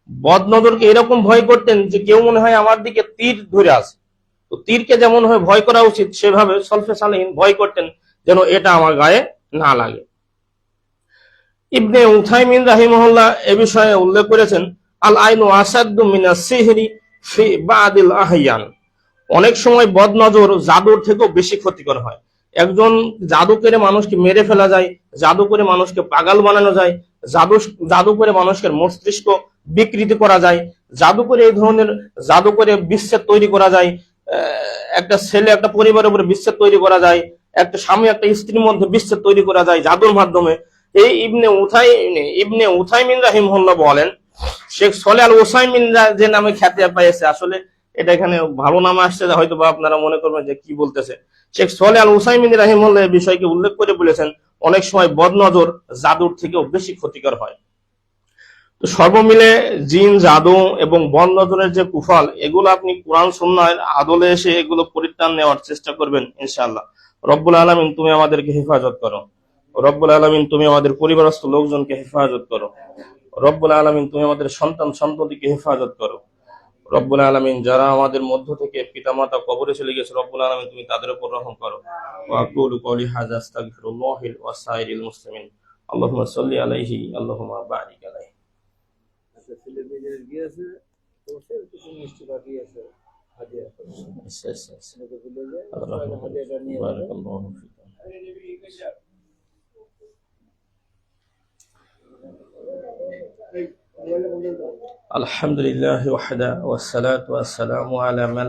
বদনজরকে এরকম ভয় করতেন যে কেউ মনে হয় আমার দিকে তীর ধরে আছে, তো তীরকে যেমন হয় ভয় করা উচিত, সেভাবে সলফে সালেহিন ভয় করতেন যেন এটা আমার গায়ে না লাগে। ইবনে উথাইমিন রাহিমাহুল্লাহ এ বিষয়ে উল্লেখ করেছেন, আল আইনু আসাদ্দু মিনাস সিহরি ফি বাদিল আহয়ান। অনেক সময় বদনজর জাদুর থেকেও বেশি ক্ষতিকর হয়। একজন জাদু করে মানুষকে মেরে ফেলা যায়, জাদু করে মানুষকে পাগল বানানো যায়, জাদু করে মানুষের মস্তিষ্ক বিকৃতি করা যায়, জাদু করে এই ধরনের জাদু করে বিচ্ছেদ তৈরি করা যায়, একটা ছেলে একটা পরিবারের উপরে বিচ্ছেদ তৈরি করা যায়, একটা স্বামী একটা স্ত্রীর মধ্যে বিচ্ছেদ তৈরি করা যায় জাদুর মাধ্যমে। এই ইবনে উথাইমিন রাহিমাহুল্লাহ বলেন, শেখ সলেহ আল উসাইমিন যে নামে খ্যাতি পেয়েছে, আসলে এটা এখানে ভালো নাম আসছে, হয়তো বা আপনারা মনে করবেন যে কি বলতেছে। শেখ সলেহ আল উসাইমিন রাহিমাহুল্লাহ এই বিষয়কে উল্লেখ করে বলেছেন, অনেক সময় বদনজর জাদুর থেকেও বেশি ক্ষতিকর হয়। তো সর্বমিলে জিন, জাদু এবং বদনজরের যে কুফল, এগুলো আপনি কোরআন সুন্নাহর আদলে এসে এগুলো পরিত্রাণ নেওয়ার চেষ্টা করবেন ইনশাআল্লাহ। রব্বুল আলামিন তুমি আমাদেরকে হেফাজত করো। রব্বুল আলামিন তুমি আমাদের পরিবারস্থ লোকজনকে হেফাজত করো। রব্বুল আলামিন তুমি আমাদের সন্তান সন্ততিকে হেফাজত করো। রব্বুল আলামিন যারা আমাদের মধ্য থেকে পিতামাতা কবরে চলে গেছে, রব্বুল আলামিন তুমি তাদের উপর রহম করো। ওয়া আকুলু কওলি হাযা আস্তাগফিরুল্লাহি ওয়া সাইরিল মুসলিমিন। আল্লাহুম্মা সাল্লি আলাইহি আল্লাহুম্মা বারিক আলাইহি। আচ্ছা, ছেলে মেয়েদের গিয়েছে তোর কিছু মিষ্টি বাকি আছে, হাদিয়া আচ্ছা আচ্ছা আচ্ছা, হাদিয়াটা নিয়ে বারাকাল্লাহু ফিকুম। আলহামদুলিল্লাহি ওয়াহদা ওয়াসসালাতু ওয়াসসালামু আলা মান